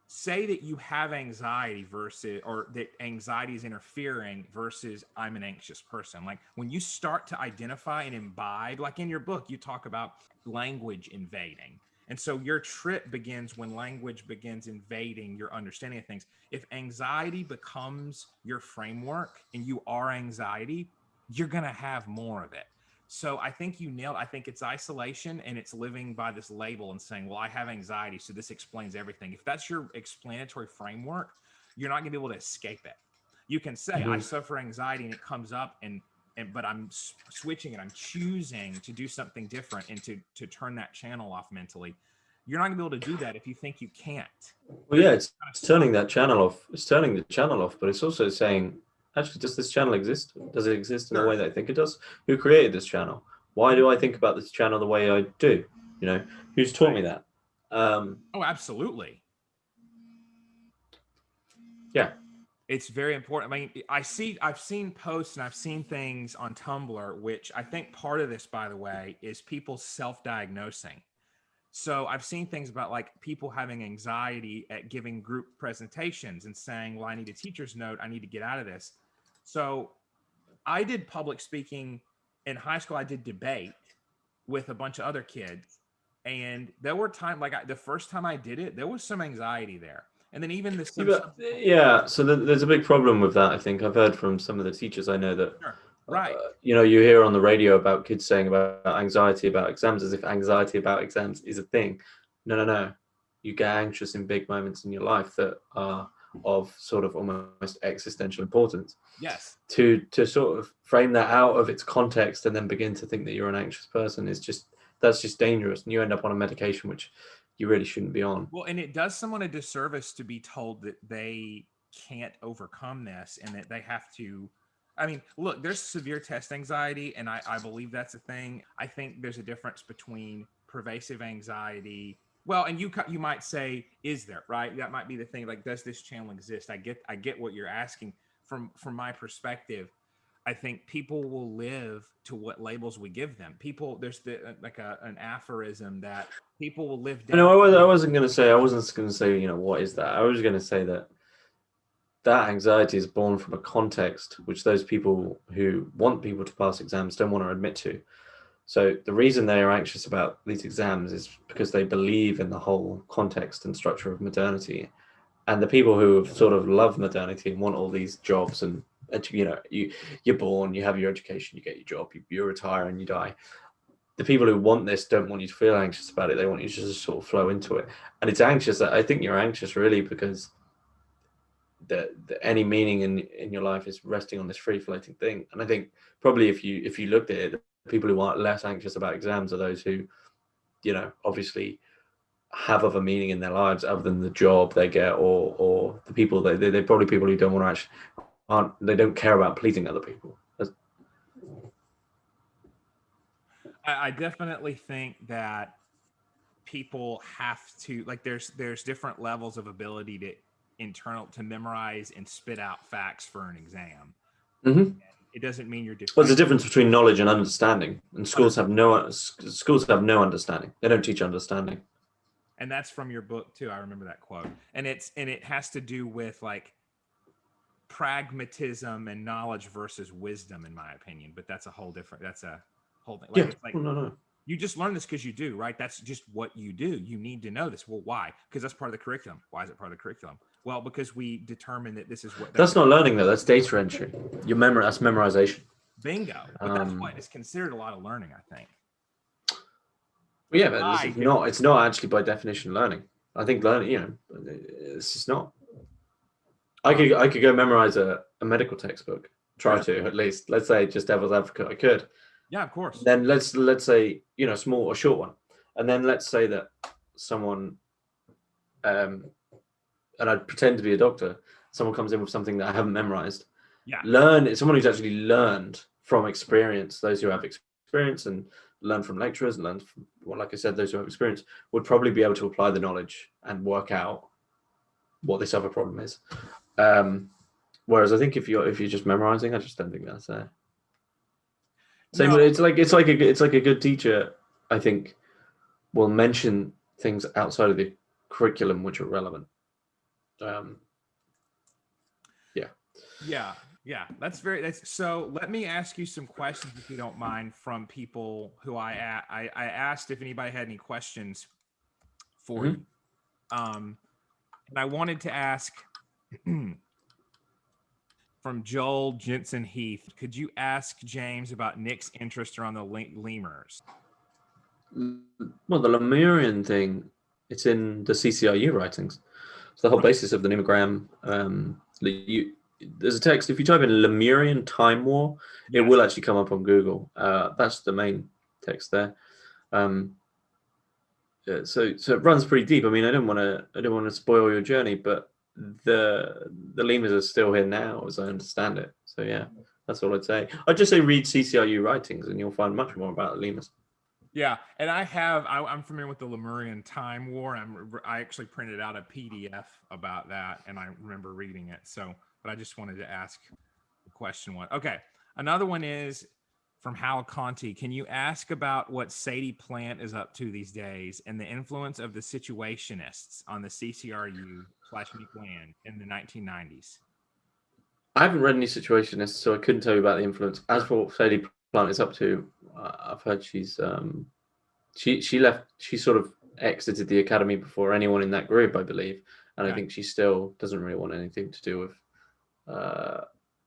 say that you have anxiety versus, or that anxiety is interfering versus I'm an anxious person. Like when you start to identify and imbibe, like in your book, you talk about language invading. And so your trip begins when language begins invading your understanding of things. If anxiety becomes your framework and you are anxiety, you're going to have more of it. So I think you nailed. I think it's isolation and it's living by this label and saying, well, I have anxiety, so this explains everything. If that's your explanatory framework, you're not going to be able to escape it. You can say, I suffer anxiety and it comes up but I'm switching and I'm choosing to do something different and to turn that channel off mentally. You're not going to be able to do that if you think you can't. Well, yeah, it's turning that channel off. It's turning the channel off, but it's also saying, actually, does this channel exist? Does it exist in the way that I think it does? Who created this channel? Why do I think about this channel the way I do? You know, who's taught me that? Oh, absolutely. Yeah. It's very important. I mean, I've seen posts and I've seen things on Tumblr, which I think part of this, by the way, is people self-diagnosing. So I've seen things about like people having anxiety at giving group presentations and saying, well, I need a teacher's note. I need to get out of this. So I did public speaking in high school. I did debate with a bunch of other kids. And there were times, like the first time I did it, there was some anxiety there. And then even the so there's a big problem with that. I think I've heard from some of the teachers I know that, right? You know, you hear on the radio about kids saying about anxiety about exams as if anxiety about exams is a thing. No. You get anxious in big moments in your life that are of sort of almost existential importance. Yes. To sort of frame that out of its context and then begin to think that you're an anxious person is that's just dangerous, and you end up on a medication which you really shouldn't be on. Well, and it does someone a disservice to be told that they can't overcome this and that they have to. I mean, look, there's severe test anxiety, and I believe that's a thing. I think there's a difference between pervasive anxiety. Well, and you might say, is there, right? That might be the thing. Like, does this channel exist? I get what you're asking. From my perspective, I think people will live to what labels we give them. People, there's an aphorism that people will live down. No, I wasn't going to say, you know, what is that? I was going to say that anxiety is born from a context which those people who want people to pass exams don't want to admit to. So the reason they are anxious about these exams is because they believe in the whole context and structure of modernity. And the people who sort of love modernity and want all these jobs and, you know, you're born, you have your education, you get your job, you retire and you die. The people who want this don't want you to feel anxious about it. They want you to just sort of flow into it. And it's anxious. I think you're anxious really because any meaning in your life is resting on this free floating thing. And I think probably if you looked at it, the people who are less anxious about exams are those who, you know, obviously have other meaning in their lives other than the job they get, or the people they're probably people who don't want to they don't care about pleasing other people. I definitely think that people have to, like, there's different levels of ability to memorize and spit out facts for an exam. Mm-hmm. It doesn't mean you're different. Well, there's a difference between knowledge and understanding, and schools have no understanding. They don't teach understanding. And that's from your book too. I remember that quote. And it has to do with like pragmatism and knowledge versus wisdom, in my opinion. But that's a whole thing. Like, yeah. It's like, no. You just learn this because you do, right? That's just what you do. You need to know this. Well, why? Because that's part of the curriculum. Why is it part of the curriculum? Well, because we determine that this is what. That's not learning though. That's data entry. That's memorization. Bingo. But that's what is considered a lot of learning, I think. Well, yeah, but it's not actually by definition learning. I think learning, you know, it's just not. I could go memorize a medical textbook. Try to, at least. Let's say, just devil's advocate, I could. Yeah, of course. Then let's say, you know, small or short one. And then let's say that someone and I'd pretend to be a doctor, someone comes in with something that I haven't memorized. Yeah. Someone who's actually learned from experience, those who have experience and learn from lecturers and learn from, well, like I said, those who have experience would probably be able to apply the knowledge and work out what this other problem is. Whereas I think if you're just memorizing, I just don't think that's there. Same. No. It's like a good teacher, I think, will mention things outside of the curriculum which are relevant. Yeah. Yeah. That's so. Let me ask you some questions, if you don't mind, from people who I asked if anybody had any questions for you. And I wanted to ask from Joel Jensen Heath, could you ask James about Nick's interest around the lemurs? Well, the Lemurian thing, it's in the CCRU writings. It's the whole basis of the numogram. There's a text, if you type in Lemurian Time War, it will actually come up on Google. That's the main text there. So it runs pretty deep. I mean, I don't want to spoil your journey, but the lemurs are still here now, as I understand it. So yeah, that's all I'd say. I'd just say read CCRU writings, and you'll find much more about the lemurs. Yeah, and I'm familiar with the Lemurian Time War. I actually printed out a PDF about that, and I remember reading it. So, but I just wanted to ask the question one. Okay, another one is from Hal Conti. Can you ask about what Sadie Plant is up to these days and the influence of the Situationists on the CCRU/Meek Land in the 1990s? I haven't read any Situationists, so I couldn't tell you about the influence. As for what Sadie Plant is up to, I've heard she's she left. She sort of exited the academy before anyone in that group, I believe, and I think she still doesn't really want anything to do with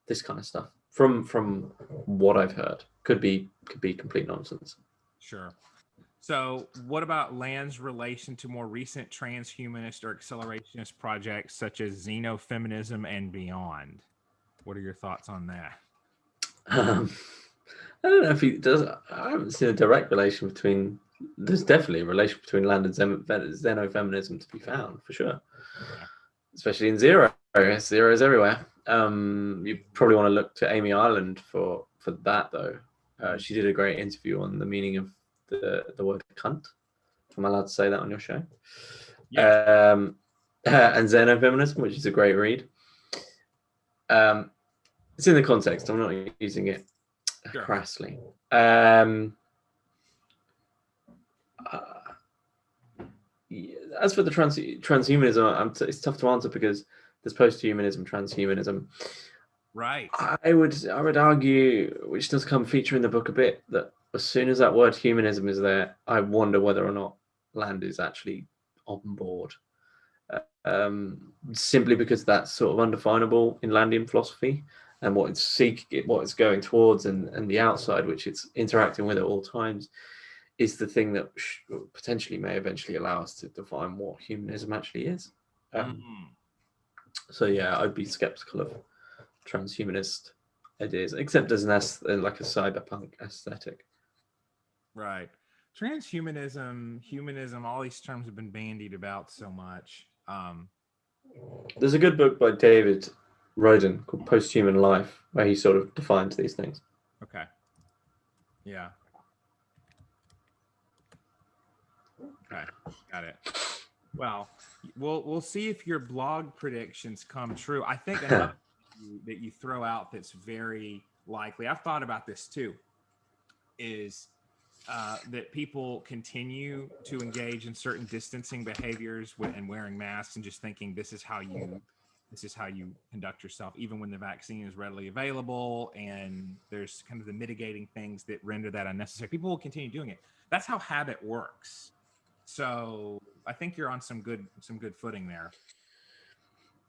this kind of stuff. From what I've heard, could be complete nonsense. Sure. So, what about Land's relation to more recent transhumanist or accelerationist projects such as xenofeminism and beyond? What are your thoughts on that? I don't know if he does. I haven't seen a direct relation between. There's definitely a relation between Land and xenofeminism to be found, for sure. Yeah. Especially in Zero. Zero is everywhere. You probably want to look to Amy Ireland for that, though. She did a great interview on the meaning of the word cunt. Am I allowed to say that on your show? Yeah. And xenofeminism, which is a great read. It's in the context. I'm not using it crassly. As for the transhumanism, it's tough to answer because there's posthumanism, transhumanism. Right. I would argue, which does come feature in the book a bit, that as soon as that word humanism is there, I wonder whether or not Land is actually on board. Simply because that's sort of undefinable in Landian philosophy, and what it's seeking, what it's going towards, and the outside, which it's interacting with at all times, is the thing that potentially may eventually allow us to define what humanism actually is. So yeah, I'd be skeptical of transhumanist ideas, except as like a cyberpunk aesthetic. Right. Transhumanism, humanism, all these terms have been bandied about so much. There's a good book by David Roden called Posthuman Life, where he sort of defines these things. Okay. Yeah. Okay, got it. Well, we'll see if your blog predictions come true. I think another that you throw out that's very likely, I've thought about this too, is that people continue to engage in certain distancing behaviors and wearing masks and just thinking this is how you conduct yourself, even when the vaccine is readily available and there's kind of the mitigating things that render that unnecessary. People will continue doing it. That's how habit works. So I think you're on some good footing there.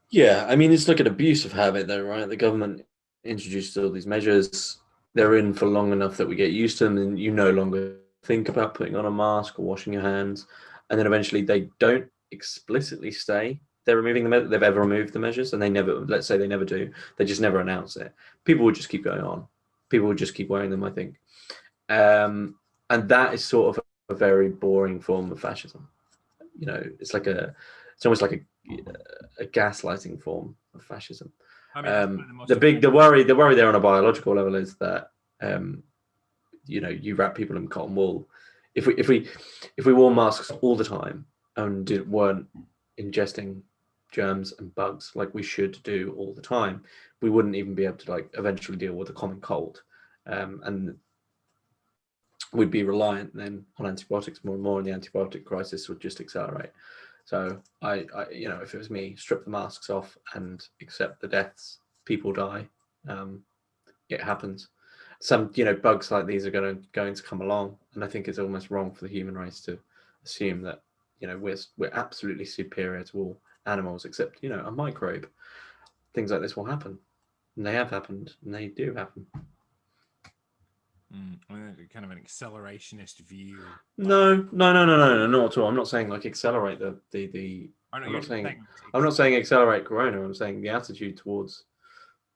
Yeah, I mean, it's like an abuse of habit, though, right? The government introduced all these measures. They're in for long enough that we get used to them, and you no longer think about putting on a mask or washing your hands. And then eventually they don't explicitly say they're removing they've ever removed the measures, and they never, let's say they never do. They just never announce it. People would just keep going on. People would just keep wearing them, I think. And that is sort of a very boring form of fascism. You know, it's almost like a gaslighting form of fascism. I mean, the worry there on a biological level is that you wrap people in cotton wool. If we wore masks all the time and weren't ingesting germs and bugs like we should do all the time, we wouldn't even be able to eventually deal with a common cold, and we'd be reliant then on antibiotics more and more, and the antibiotic crisis would just accelerate. So if it was me, strip the masks off and accept the deaths. People die. It happens. Some bugs like these are going to come along, and I think it's almost wrong for the human race to assume that we're absolutely superior to all animals, except a microbe. Things like this will happen, and they have happened, and they do happen. Kind of an accelerationist view. No, not at all. I'm not saying like accelerate the. I'm not saying accelerate corona. I'm saying the attitude towards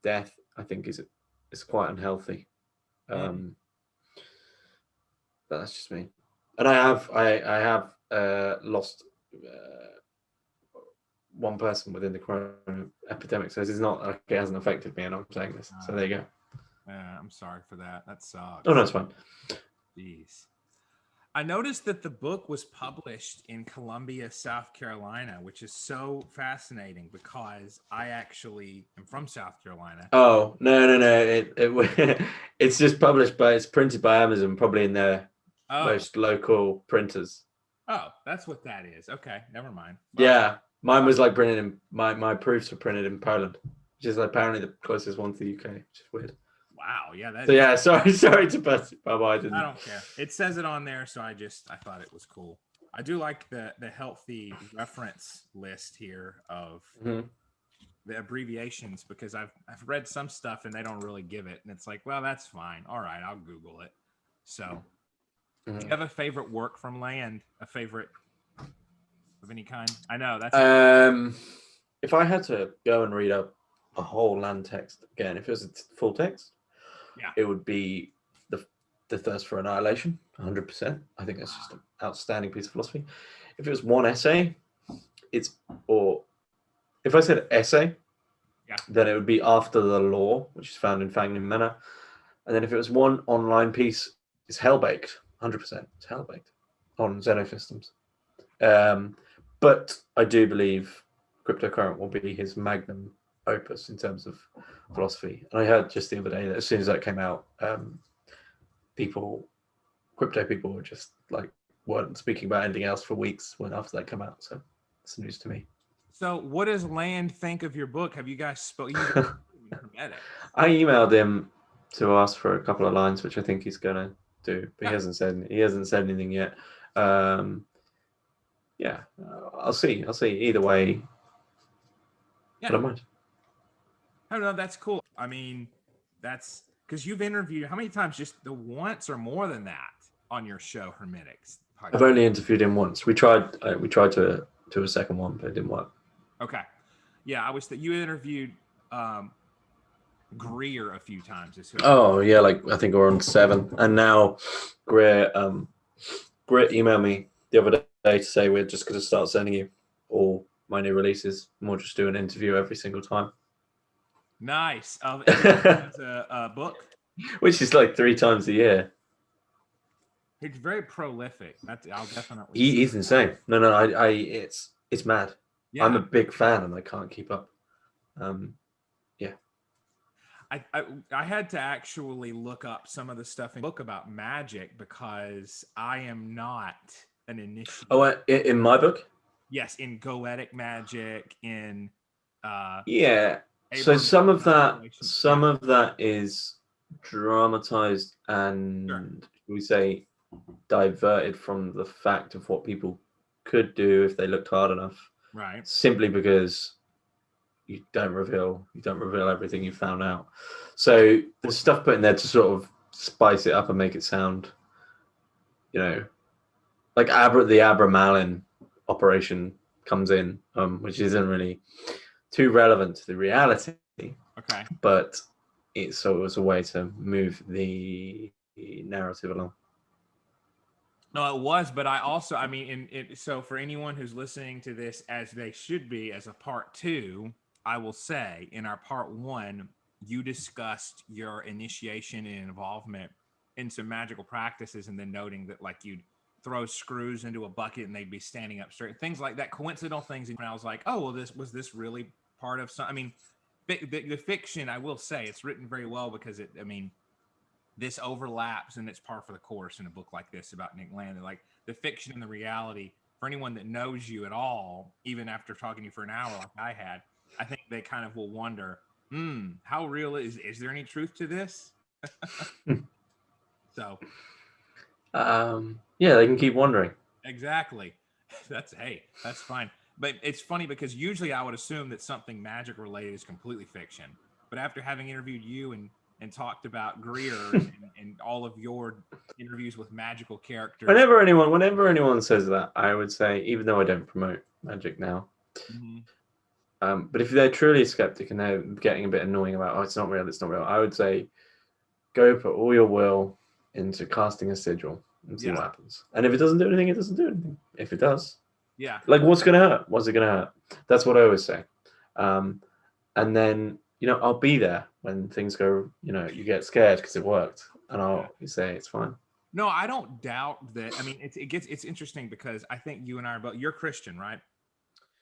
death, I think, is quite unhealthy. But that's just me. And I have lost one person within the corona epidemic, so it's not like it hasn't affected me, and I'm saying this. So there you go. I'm sorry for that. That sucks. Oh no, it's fine. Jeez. I noticed that the book was published in Columbia, South Carolina, which is so fascinating because I actually am from South Carolina. Oh, no. It's just published it's printed by Amazon, probably in their most local printers. Oh, that's what that is. Okay, never mind. Well, yeah, mine was like printed in my proofs were printed in Poland, which is apparently the closest one to the UK, which is weird. Wow, yeah. So yeah, sorry to bust it, Bob. I don't care. It says it on there, so I thought it was cool. I do like the healthy reference list here of the abbreviations, because I've read some stuff and they don't really give it, and it's like, well, that's fine. All right, I'll Google it. So, do you have a favorite work from Land? A favorite of any kind? I know that's. If I had to go and read a whole Land text again, if it was a full text, it would be the Thirst for Annihilation, 100%. I think that's just an outstanding piece of philosophy. If it was one essay, if I said essay, then it would be After the Law, which is found in Fangin Manor. And then if it was one online piece, it's Hellbaked, 100%. It's Hellbaked on Xenosystems. But I do believe Cryptocurrent will be his magnum opus in terms of philosophy. And I heard just the other day that as soon as that came out, crypto people were just like weren't speaking about anything else for weeks after that came out. So it's news to me. So what does Land think of your book? Have you guys spoken? I emailed him to ask for a couple of lines, which I think he's gonna do, but he hasn't said anything yet. I'll see. Either way, I don't mind. Oh no, that's cool. I mean, that's because you've interviewed how many times? Just the once or more than that on your show, Hermetics podcast? I've only interviewed him once. We tried to do a second one, but it didn't work. Okay, yeah, I was that you interviewed Greer a few times. Oh yeah, like I think we're on 7, and now Greer emailed me the other day to say we're just going to start sending you all my new releases, and we'll just do an interview every single time. Nice. As a book, which is like 3 times a year. He's very prolific. I'll definitely. He's insane. No, it's mad. Yeah. I'm a big fan, and I can't keep up. Yeah. I had to actually look up some of the stuff in the book about magic because I am not an initiate. Oh, in my book? Yes, in Goetic magic, in yeah. So some of that is dramatized and we say diverted from the fact of what people could do if they looked hard enough. Right. Simply because you don't reveal everything you found out. So there's stuff put in there to sort of spice it up and make it sound, like the Abramelin operation comes in, which isn't really too relevant to the reality. Okay. But it was a way to move the narrative along. No, it was, but so for anyone who's listening to this, as they should be, as a part 2, I will say in our part 1, you discussed your initiation and involvement in some magical practices, and then noting that like you'd throw screws into a bucket and they'd be standing up straight, things like that, coincidental things. And I was like, oh, well, this really part of some. I mean, the fiction, I will say, it's written very well because this overlaps and it's par for the course in a book like this about Nick Land. Like the fiction and the reality for anyone that knows you at all, even after talking to you for an hour like I had, I think they kind of will wonder, how real is there any truth to this? So yeah, they can keep wondering. exactly. That's fine. But it's funny because usually I would assume that something magic related is completely fiction. But after having interviewed you and talked about Greer and all of your interviews with magical characters. Whenever anyone says that, I would say, even though I don't promote magic now, but if they're truly a skeptic and they're getting a bit annoying about, it's not real, I would say, go put all your will into casting a sigil and see what happens. And if it doesn't do anything, it doesn't do anything. If it does, like, what's going to hurt? What's it going to hurt? That's what I always say. And then, I'll be there when things go, you get scared because it worked, and I'll say it's fine. No, I don't doubt that. I mean, it's interesting because I think you and I are both. You're Christian, right?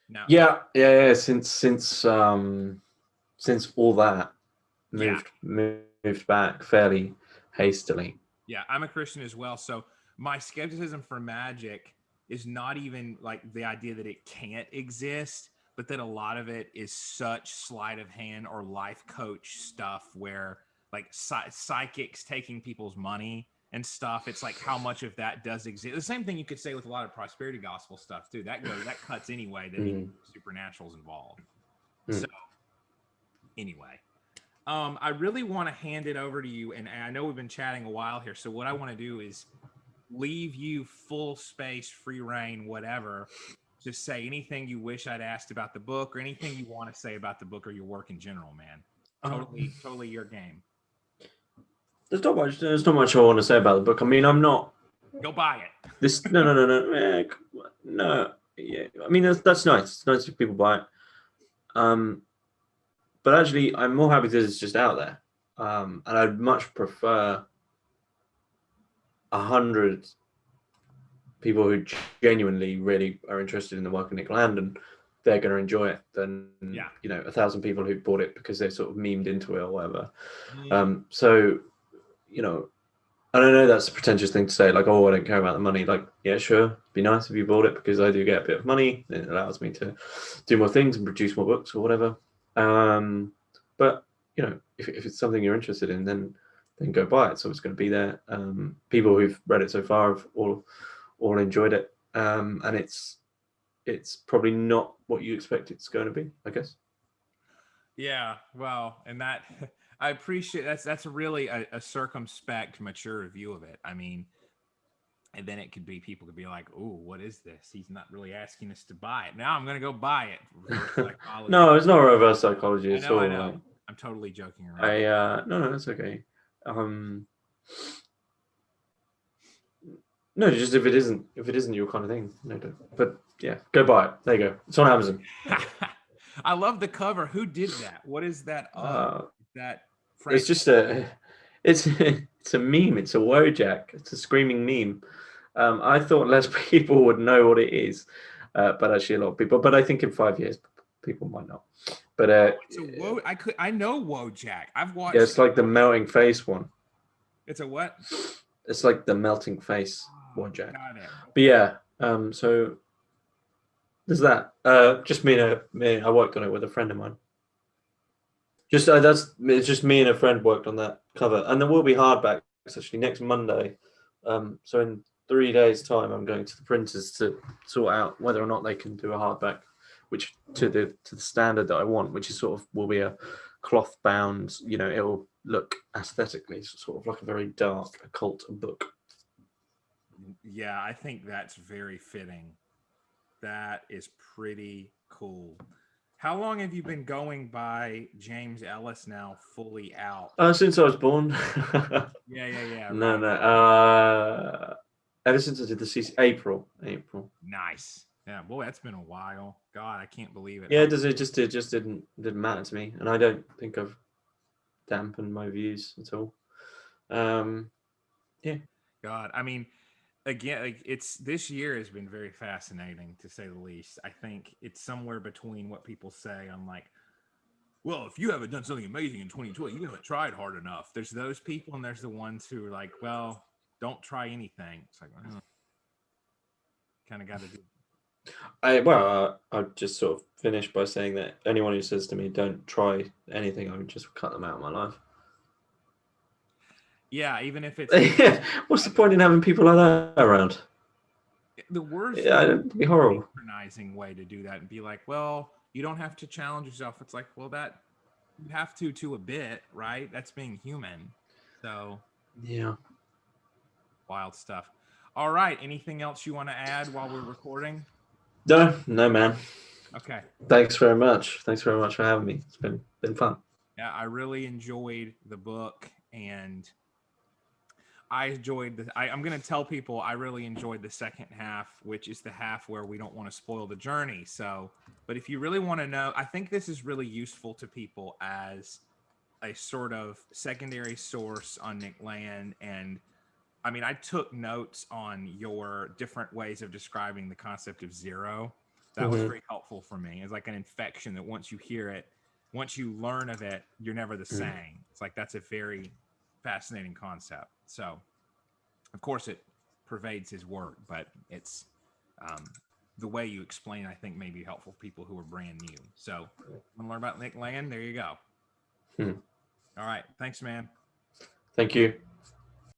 No. Yeah. Since all that moved back fairly hastily. Yeah, I'm a Christian as well. So my skepticism for magic is not even like the idea that it can't exist, but that a lot of it is such sleight of hand or life coach stuff where like psychics taking people's money and stuff. It's like how much of that does exist. The same thing you could say with a lot of prosperity gospel stuff too. That cuts anyway. That supernatural's involved. So anyway, I really want to hand it over to you, and I know we've been chatting a while here. So what I want to do is leave you full space, free reign, whatever. Just say anything you wish I'd asked about the book, or anything you want to say about the book or your work in general, man. Totally your game. There's not much I want to say about the book. I mean, I'm not. Go buy it. No. Yeah, I mean, that's nice. It's nice if people buy it. But actually, I'm more happy that it's just out there. And I'd much prefer 100 people who genuinely really are interested in the work of Nick Land and they're going to enjoy it than 1,000 people who bought it because they sort of memed into it or whatever. So, and I know that's a pretentious thing to say, like, oh, I don't care about the money. Like, yeah, sure, it'd be nice if you bought it because I do get a bit of money. It allows me to do more things and produce more books or whatever. But if it's something you're interested in, then go buy it. So it's going to be there. People who've read it so far have all enjoyed it, and it's probably not what you expect it's going to be, I guess. Yeah, well, and that I appreciate that's really a circumspect, mature view of it. I mean, and then people could be like, "Oh, what is this? He's not really asking us to buy it. Now I'm going to go buy it." No, it's not reverse psychology. It's I know. I'm totally joking around. No, that's okay. No, just if it isn't your kind of thing, no, don't. But yeah, go buy it. There you go. It's on Amazon. I love the cover. Who did that? What is that? That it's just it's a meme. It's a Wojak. It's a screaming meme. I thought less people would know what it is, but actually a lot of people. But I think in 5 years, people might not. But I know Wojak. I've watched. Yeah, it's like the melting face one. It's a what? It's like the melting face Wojak. Got it. But yeah, so there's that. Just me. I worked on it with a friend of mine. It's just me and a friend worked on that cover, and there will be hardbacks actually next Monday. So in 3 days' time, I'm going to the printers to sort out whether or not they can do a hardback, which to the standard that I want, which is sort of will be a cloth bound. It'll look aesthetically sort of like a very dark occult book. Yeah, I think that's very fitting. That is pretty cool. How long have you been going by James Ellis now, fully out? Since I was born. Yeah. Right. No. Ever since I did the CC, April. Nice. Yeah, boy, that's been a while. God, I can't believe it. Yeah, it just didn't matter to me, and I don't think I've dampened my views at all. Yeah. God, I mean, again, like this year has been very fascinating to say the least. I think it's somewhere between what people say on like, well, if you haven't done something amazing in 2020, you haven't tried hard enough. There's those people, and there's the ones who are like, well, don't try anything. It's like, kind of got to do. I'll just sort of finish by saying that anyone who says to me, "Don't try anything," I would just cut them out of my life. Yeah, even if it's What's the point in having people like that around? the worst Yeah, it'd be horrible. patronizing way to do that and be like, well, you don't have to challenge yourself. It's like, well, that you have to a bit, right? That's being human. So Yeah. wild stuff. All right. Anything else you want to add while we're recording? No, man. Okay. Thanks very much. Thanks very much for having me. It's been fun. Yeah, I really enjoyed the book, and I enjoyed the. I'm going to tell people I really enjoyed the second half, which is the half where we don't want to spoil the journey. So, but if you really want to know, I think this is really useful to people as a sort of secondary source on Nick Land. And I mean, I took notes on your different ways of describing the concept of zero. That was very helpful for me. It's like an infection that once you hear it, once you learn of it, you're never the same. It's like that's a very fascinating concept. So, of course, it pervades his work, but it's the way you explain, I think, may be helpful for people who are brand new. So, want to learn about Nick Land? There you go. All right. Thanks, man. Thank you.